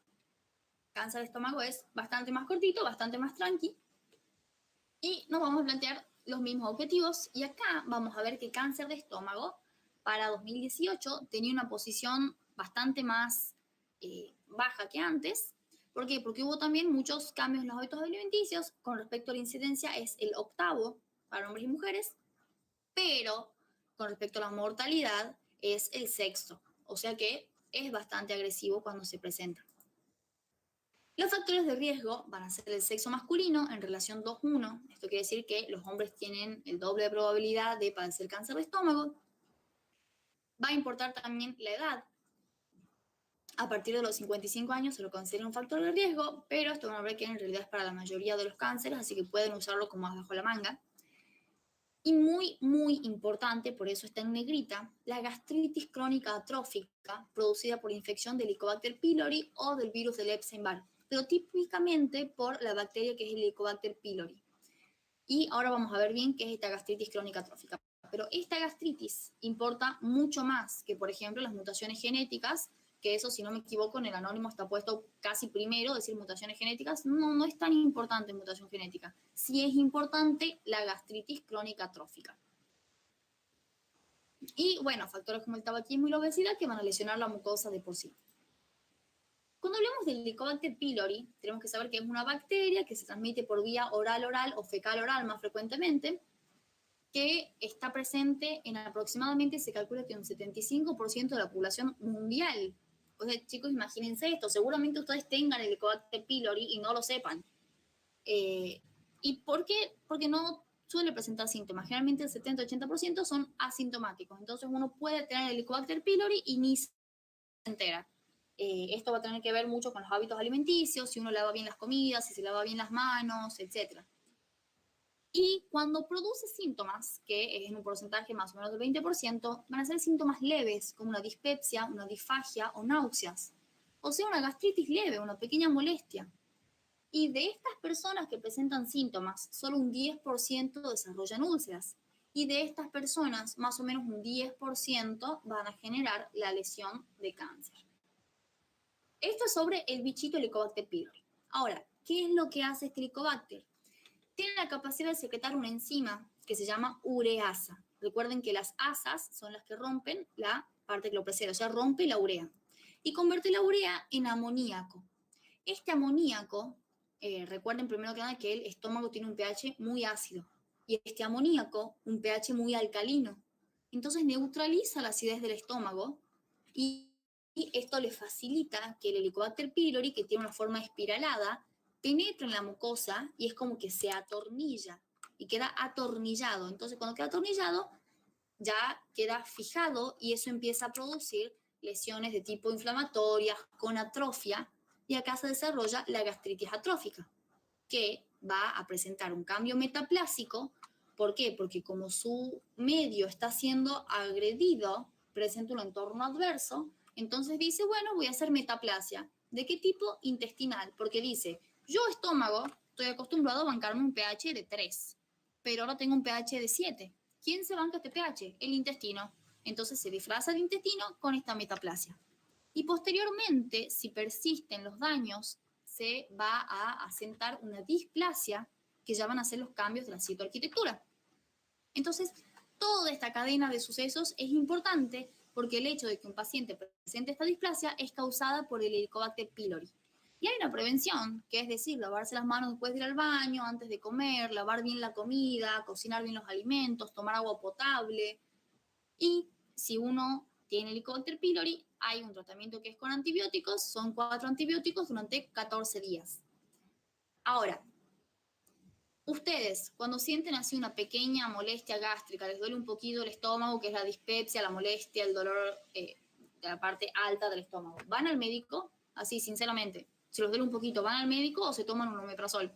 A: Cáncer de estómago es bastante más cortito, bastante más tranqui. Y nos vamos a plantear los mismos objetivos. Y acá vamos a ver que cáncer de estómago para 2018 tenía una posición bastante más baja que antes. ¿Por qué? Porque hubo también muchos cambios en los hábitos alimenticios. Con respecto a la incidencia, es el octavo para hombres y mujeres, pero con respecto a la mortalidad, es el sexto. O sea que es bastante agresivo cuando se presenta. Los factores de riesgo van a ser el sexo masculino en relación 2:1. Esto quiere decir que los hombres tienen el doble de probabilidad de padecer cáncer de estómago. Va a importar también la edad. A partir de los 55 años se lo considera un factor de riesgo, pero esto van a ver que en realidad es para la mayoría de los cánceres, así que pueden usarlo como as bajo la manga. Y muy, muy importante, por eso está en negrita, la gastritis crónica atrófica producida por infección del Helicobacter pylori o del virus del Epstein-Barr, pero típicamente por la bacteria que es el Helicobacter pylori. Y ahora vamos a ver bien qué es esta gastritis crónica atrófica. Pero esta gastritis importa mucho más que, por ejemplo, las mutaciones genéticas, que eso, si no me equivoco, en el anónimo está puesto casi primero, decir mutaciones genéticas. No es tan importante mutación genética. Sí es importante la gastritis crónica atrófica. Y bueno, factores como el tabaquismo y la obesidad que van a lesionar la mucosa de por sí. Cuando hablamos del Helicobacter pylori, tenemos que saber que es una bacteria que se transmite por vía oral-oral o fecal-oral más frecuentemente, que está presente en aproximadamente, se calcula que un 75% de la población mundial. O sea, chicos, imagínense esto, seguramente ustedes tengan el Helicobacter pylori y no lo sepan. ¿Y por qué? Porque no suele presentar síntomas. Generalmente el 70-80% son asintomáticos. Entonces uno puede tener el Helicobacter pylori y ni se entera. Esto va a tener que ver mucho con los hábitos alimenticios, si uno lava bien las comidas, si se lava bien las manos, etc. Y cuando produce síntomas, que es en un porcentaje más o menos del 20%, van a ser síntomas leves, como una dispepsia, una disfagia o náuseas. O sea, una gastritis leve, una pequeña molestia. Y de estas personas que presentan síntomas, solo un 10% desarrollan úlceras. Y de estas personas, más o menos un 10% van a generar la lesión de cáncer. Esto es sobre el bichito Helicobacter pylori. Ahora, ¿qué es lo que hace este Helicobacter? Tiene la capacidad de secretar una enzima que se llama ureasa. Recuerden que las asas son las que rompen la parte que lo precede, o sea, rompe la urea. Y convierte la urea en amoníaco. Este amoníaco, recuerden primero que nada que el estómago tiene un pH muy ácido y este amoníaco un pH muy alcalino. Entonces neutraliza la acidez del estómago y esto le facilita que el Helicobacter pylori, que tiene una forma espiralada, penetra en la mucosa y es como que se atornilla y queda atornillado. Entonces, cuando queda atornillado, ya queda fijado y eso empieza a producir lesiones de tipo inflamatoria con atrofia y acá se desarrolla la gastritis atrófica, que va a presentar un cambio metaplásico. ¿Por qué? Porque como su medio está siendo agredido, presenta un entorno adverso, entonces dice, bueno, voy a hacer metaplasia. ¿De qué tipo? Intestinal, porque dice, yo estómago estoy acostumbrado a bancarme un pH de 3, pero ahora tengo un pH de 7. ¿Quién se banca este pH? El intestino. Entonces se disfraza el intestino con esta metaplasia. Y posteriormente, si persisten los daños, se va a asentar una displasia que ya van a ser los cambios de la citoarquitectura. Entonces, toda esta cadena de sucesos es importante porque el hecho de que un paciente presente esta displasia es causada por el Helicobacter pylori. Y hay una prevención, que es decir, lavarse las manos después de ir al baño, antes de comer, lavar bien la comida, cocinar bien los alimentos, tomar agua potable. Y si uno tiene Helicobacter pylori, hay un tratamiento que es con antibióticos, son 4 antibióticos durante 14 días. Ahora, ustedes, cuando sienten así una pequeña molestia gástrica, les duele un poquito el estómago, que es la dispepsia, la molestia, el dolor de la parte alta del estómago, ¿van al médico? Así, sinceramente, si los duele un poquito, ¿van al médico o se toman un omeprazol?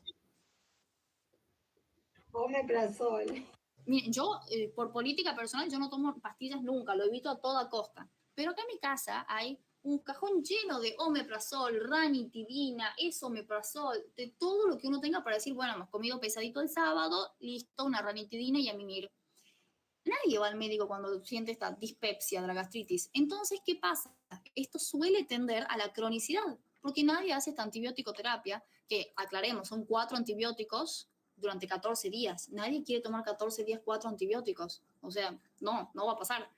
B: Omeprazol.
A: Miren, yo, por política personal, yo no tomo pastillas nunca, lo evito a toda costa. Pero acá en mi casa hay un cajón lleno de omeprazol, ranitidina, esomeprazol, de todo lo que uno tenga para decir, bueno, hemos comido pesadito el sábado, listo, una ranitidina y a mimir. Nadie va al médico cuando siente esta dispepsia de la gastritis. Entonces, ¿qué pasa? Esto suele tender a la cronicidad, porque nadie hace esta antibiótico terapia, que aclaremos, son 4 antibióticos durante 14 días. Nadie quiere tomar 14 días 4 antibióticos. O sea, no va a pasar.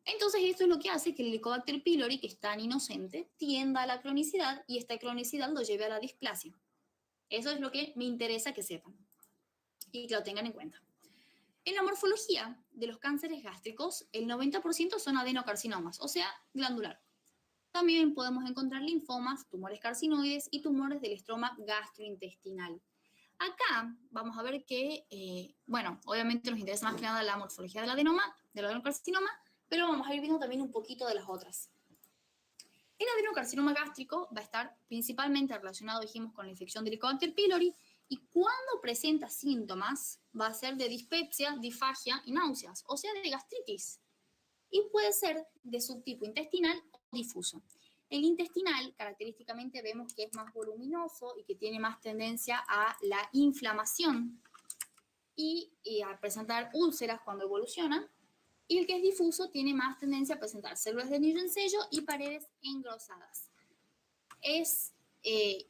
A: Entonces, esto es lo que hace que el Helicobacter pylori, que es tan inocente, tienda a la cronicidad y esta cronicidad lo lleve a la displasia. Eso es lo que me interesa que sepan y que lo tengan en cuenta. En la morfología de los cánceres gástricos, el 90% son adenocarcinomas, o sea, glandular. También podemos encontrar linfomas, tumores carcinoides y tumores del estroma gastrointestinal. Acá vamos a ver que, bueno, obviamente nos interesa más que nada la morfología del adenoma, del adenocarcinoma, pero vamos a ir viendo también un poquito de las otras. El adenocarcinoma gástrico va a estar principalmente relacionado, dijimos, con la infección del Helicobacter pylori, y cuando presenta síntomas va a ser de dispepsia, disfagia y náuseas, o sea, de gastritis. Y puede ser de subtipo intestinal o difuso. El intestinal, característicamente, vemos que es más voluminoso y que tiene más tendencia a la inflamación y a presentar úlceras cuando evolucionan. Y el que es difuso tiene más tendencia a presentar células de anillo en sello y paredes engrosadas. Es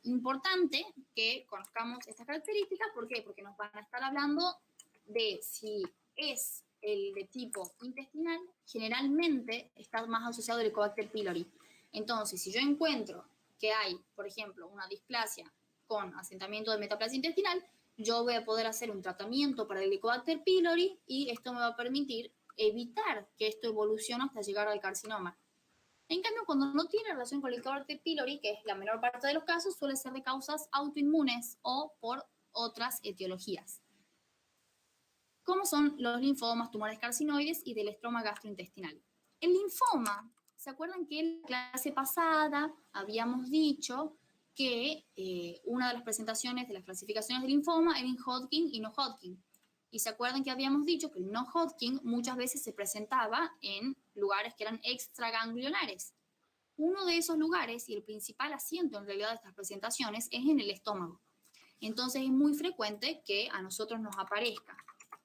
A: importante que conozcamos estas características. ¿Por qué? Porque nos van a estar hablando de si es el de tipo intestinal, generalmente está más asociado al Helicobacter pylori. Entonces, si yo encuentro que hay, por ejemplo, una displasia con asentamiento de metaplasia intestinal, yo voy a poder hacer un tratamiento para el Helicobacter pylori y esto me va a permitir evitar que esto evolucione hasta llegar al carcinoma. En cambio, cuando no tiene relación con el Helicobacter pylori, que es la menor parte de los casos, suele ser de causas autoinmunes o por otras etiologías, como son los linfomas, tumores carcinoides y del estroma gastrointestinal. El linfoma, ¿se acuerdan que en la clase pasada habíamos dicho que una de las presentaciones de las clasificaciones de linfoma era en Hodgkin y no Hodgkin? Y se acuerdan que habíamos dicho que el no Hodgkin muchas veces se presentaba en lugares que eran extraganglionares. Uno de esos lugares y el principal asiento en realidad de estas presentaciones es en el estómago. Entonces es muy frecuente que a nosotros nos aparezca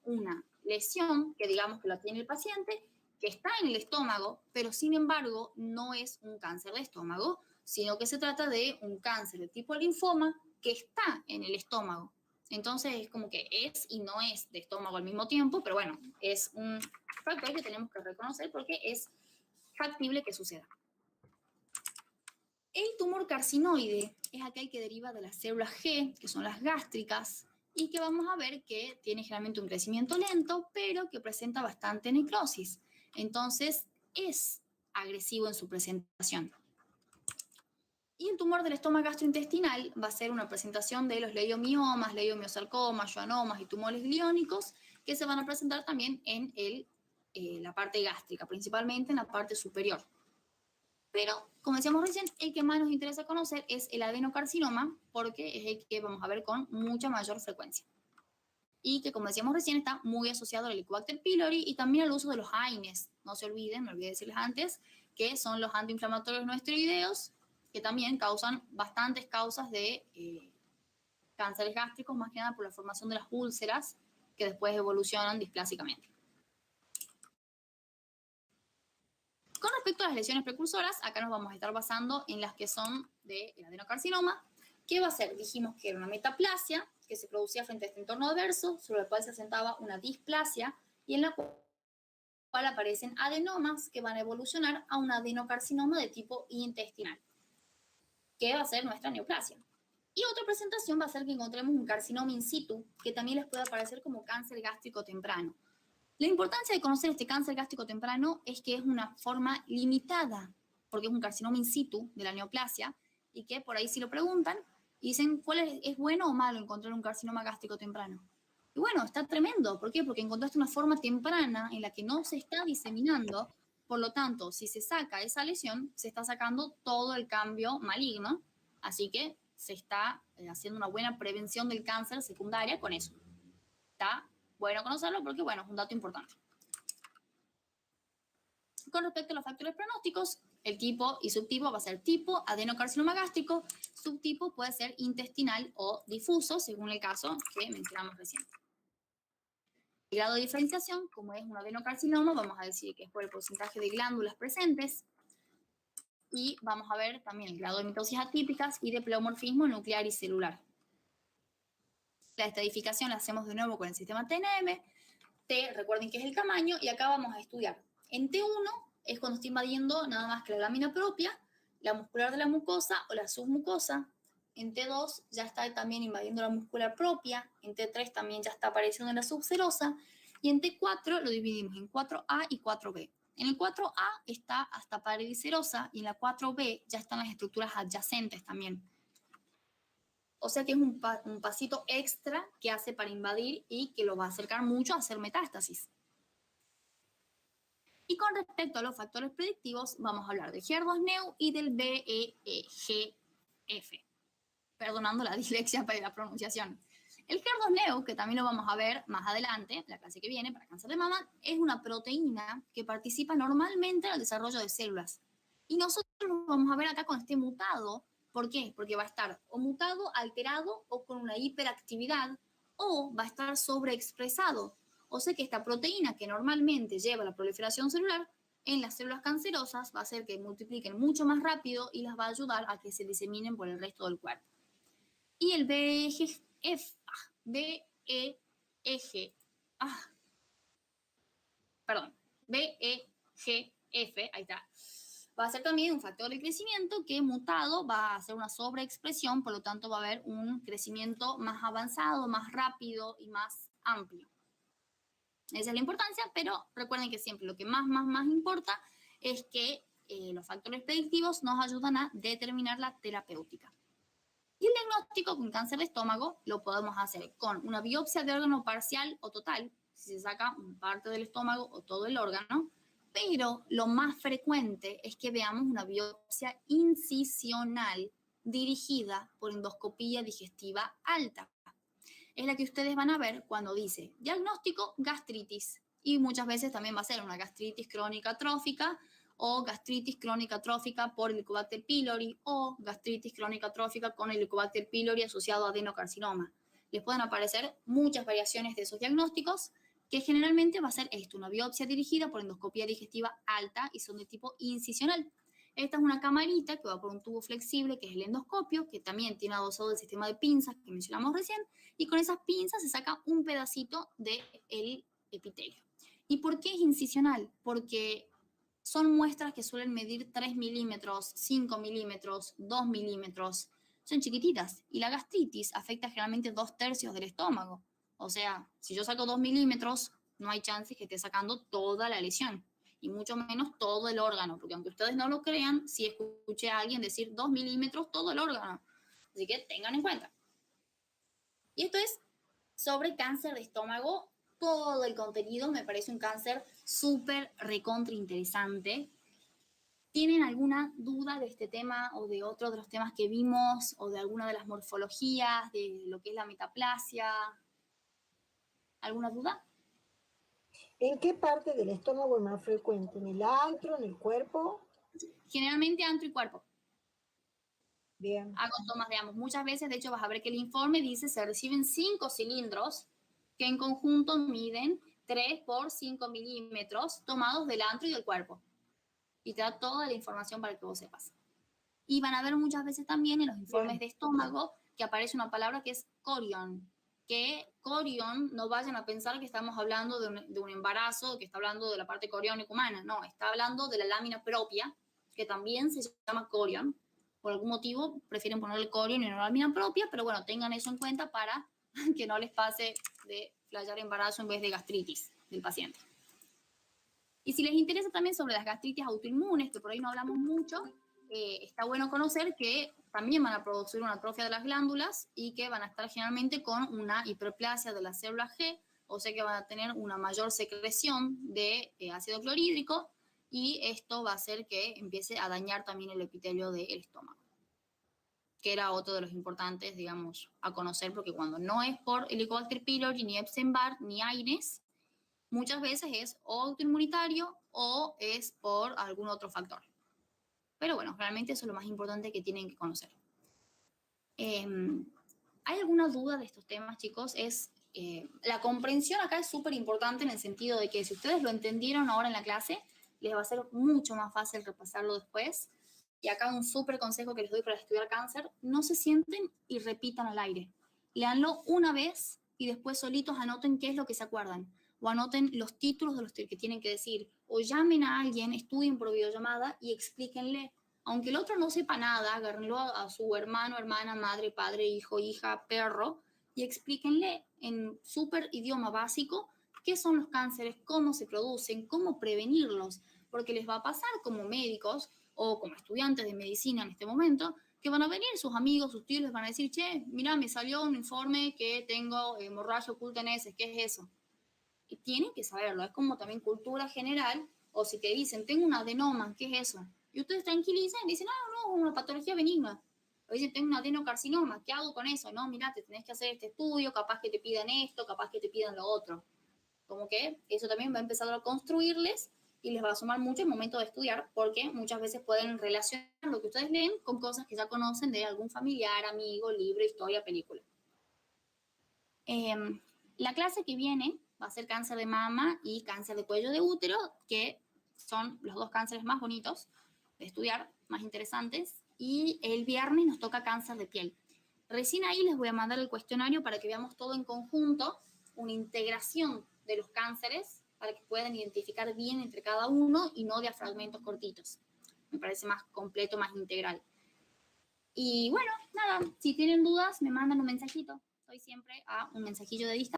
A: una lesión que digamos que la tiene el paciente, que está en el estómago, pero sin embargo no es un cáncer de estómago, sino que se trata de un cáncer de tipo linfoma que está en el estómago. Entonces es como que es y no es de estómago al mismo tiempo, pero bueno, es un factor que tenemos que reconocer porque es factible que suceda. El tumor carcinoide es aquel que deriva de las células G, que son las gástricas, y que vamos a ver que tiene generalmente un crecimiento lento, pero que presenta bastante necrosis. Entonces es agresivo en su presentación. Y el tumor del estómago gastrointestinal va a ser una presentación de los leiomiomas, leiomiosarcomas, schwannomas y tumores gliónicos que se van a presentar también en la parte gástrica, principalmente en la parte superior. Pero, como decíamos recién, el que más nos interesa conocer es el adenocarcinoma porque es el que vamos a ver con mucha mayor frecuencia. Y que, como decíamos recién, está muy asociado al Helicobacter pylori y también al uso de los AINES. No se olviden, me olvidé decirles antes, que son los antiinflamatorios no esteroideos, que también causan bastantes causas de cánceres gástricos, más que nada por la formación de las úlceras, que después evolucionan displásicamente. Con respecto a las lesiones precursoras, acá nos vamos a estar basando en las que son del adenocarcinoma. ¿Qué va a ser? Dijimos que era una metaplasia que se producía frente a este entorno adverso, sobre el cual se asentaba una displasia y en la cual aparecen adenomas que van a evolucionar a un adenocarcinoma de tipo intestinal, que va a ser nuestra neoplasia. Y otra presentación va a ser que encontremos un carcinoma in situ, que también les puede aparecer como cáncer gástrico temprano. La importancia de conocer este cáncer gástrico temprano es que es una forma limitada, porque es un carcinoma in situ de la neoplasia, y que por ahí si lo preguntan, dicen, ¿cuál es bueno o malo encontrar un carcinoma gástrico temprano? Y bueno, está tremendo. ¿Por qué? Porque encontraste una forma temprana en la que no se está diseminando. Por lo tanto, si se saca esa lesión, se está sacando todo el cambio maligno. Así que se está haciendo una buena prevención del cáncer secundaria con eso. Está bueno conocerlo porque, bueno, es un dato importante. Con respecto a los factores pronósticos, el tipo y subtipo va a ser tipo adenocarcinoma gástrico, subtipo puede ser intestinal o difuso, según el caso que mencionamos recién. El grado de diferenciación, como es un adenocarcinoma, vamos a decir que es por el porcentaje de glándulas presentes, y vamos a ver también el grado de mitosis atípicas y de pleomorfismo nuclear y celular. La estadificación la hacemos de nuevo con el sistema TNM. T, recuerden que es el tamaño, y acá vamos a estudiar. En T1 es cuando está invadiendo nada más que la lámina propia, la muscular de la mucosa o la submucosa. En T2 ya está también invadiendo la muscular propia, en T3 también ya está apareciendo en la subserosa, y en T4 lo dividimos en 4A y 4B. En el 4A está hasta pared serosa y en la 4B ya están las estructuras adyacentes también. O sea que es un pasito extra que hace para invadir y que lo va a acercar mucho a hacer metástasis. Y con respecto a los factores predictivos, vamos a hablar del HER2-Neu y del BEGF. Perdonando la dislexia para la pronunciación. El HER2-Neu, que también lo vamos a ver más adelante, la clase que viene, para cáncer de mama, es una proteína que participa normalmente en el desarrollo de células. Y nosotros lo vamos a ver acá con este mutado. ¿Por qué? Porque va a estar o mutado, alterado o con una hiperactividad, o va a estar sobreexpresado. O sea que esta proteína que normalmente lleva la proliferación celular en las células cancerosas va a hacer que multipliquen mucho más rápido y las va a ayudar a que se diseminen por el resto del cuerpo. Y el BEGF, ahí está, va a ser también un factor de crecimiento que mutado va a hacer una sobreexpresión, por lo tanto va a haber un crecimiento más avanzado, más rápido y más amplio. Esa es la importancia, pero recuerden que siempre lo que más importa es que los factores predictivos nos ayudan a determinar la terapéutica. Y el diagnóstico con cáncer de estómago lo podemos hacer con una biopsia de órgano parcial o total, si se saca una parte del estómago o todo el órgano, pero lo más frecuente es que veamos una biopsia incisional dirigida por endoscopía digestiva alta. Es la que ustedes van a ver cuando dice diagnóstico gastritis, y muchas veces también va a ser una gastritis crónica trófica o gastritis crónica trófica por Helicobacter pylori o gastritis crónica trófica con Helicobacter pylori asociado a adenocarcinoma. Les pueden aparecer muchas variaciones de esos diagnósticos, que generalmente va a ser esto, una biopsia dirigida por endoscopía digestiva alta y son de tipo incisional. Esta es una camarita que va por un tubo flexible, que es el endoscopio, que también tiene adosado el sistema de pinzas que mencionamos recién, y con esas pinzas se saca un pedacito del epitelio. ¿Y por qué es incisional? Porque son muestras que suelen medir 3 milímetros, 5 milímetros, 2 milímetros. Son chiquititas. Y la gastritis afecta generalmente 2/3 del estómago. O sea, si yo saco 2 milímetros, no hay chance que esté sacando toda la lesión. Y mucho menos todo el órgano. Porque aunque ustedes no lo crean, sí escuché a alguien decir 2 milímetros todo el órgano. Así que tengan en cuenta. Y esto es sobre cáncer de estómago. Todo el contenido me parece un cáncer súper recontra interesante. ¿Tienen alguna duda de este tema o de otro de los temas que vimos o de alguna de las morfologías, de lo que es la metaplasia? ¿Alguna duda?
B: ¿En qué parte del estómago es más frecuente? ¿En el antro, en el cuerpo?
A: Generalmente antro y cuerpo.
B: Bien.
A: Hago tomas de ambos. Muchas veces, de hecho, vas a ver que el informe dice se reciben 5 cilindros que en conjunto miden 3 por 5 milímetros tomados del antro y del cuerpo. Y te da toda la información para que vos sepas. Y van a ver muchas veces también en los informes de estómago que aparece una palabra que es corión. Que corión, no vayan a pensar que estamos hablando de un embarazo, que está hablando de la parte coriónica humana. No, está hablando de la lámina propia, que también se llama corión. Por algún motivo prefieren ponerle corión y no la lámina propia, pero bueno, tengan eso en cuenta para que no les pase de flashear embarazo en vez de gastritis del paciente. Y si les interesa también sobre las gastritis autoinmunes, que por ahí no hablamos mucho, está bueno conocer que también van a producir una atrofia de las glándulas y que van a estar generalmente con una hiperplasia de las células G, o sea que van a tener una mayor secreción de ácido clorhídrico, y esto va a hacer que empiece a dañar también el epitelio del estómago, que era otro de los importantes, digamos, a conocer, porque cuando no es por Helicobacter pylori, ni Epstein-Barr, ni AINES, muchas veces es o autoinmunitario o es por algún otro factor. Pero bueno, realmente eso es lo más importante que tienen que conocer. ¿Hay alguna duda de estos temas, chicos? La comprensión acá es súper importante en el sentido de que si ustedes lo entendieron ahora en la clase, les va a ser mucho más fácil repasarlo después. Y acá un súper consejo que les doy para estudiar cáncer: no se sienten y repitan al aire. Leanlo una vez y después solitos anoten qué es lo que se acuerdan. O anoten los títulos de los que tienen que decir. O llamen a alguien, estudien por videollamada y explíquenle. Aunque el otro no sepa nada, agárrenlo a su hermano, hermana, madre, padre, hijo, hija, perro y explíquenle en súper idioma básico qué son los cánceres, cómo se producen, cómo prevenirlos. Porque les va a pasar como médicos o como estudiantes de medicina en este momento, que van a venir sus amigos, sus tíos, les van a decir, che, mira, me salió un informe que tengo hemorragia oculta en heces, ¿qué es eso? Y tienen que saberlo, es como también cultura general, o si te dicen, tengo un adenoma, ¿qué es eso? Y ustedes tranquilizan y dicen, no, es una patología benigna. O dicen, tengo un adenocarcinoma, ¿qué hago con eso? No, mira, te tenés que hacer este estudio, capaz que te pidan esto, capaz que te pidan lo otro. Como que eso también va a empezar a construirles y les va a sumar mucho el momento de estudiar, porque muchas veces pueden relacionar lo que ustedes leen con cosas que ya conocen de algún familiar, amigo, libro, historia, película. La clase que viene va a ser cáncer de mama y cáncer de cuello de útero, que son los dos cánceres más bonitos de estudiar, más interesantes. Y el viernes nos toca cáncer de piel. Recién ahí les voy a mandar el cuestionario para que veamos todo en conjunto, una integración de los cánceres para que puedan identificar bien entre cada uno y no de a fragmentos cortitos. Me parece más completo, más integral. Y bueno, nada, si tienen dudas, me mandan un mensajito. Soy siempre a un mensajillo de distancia.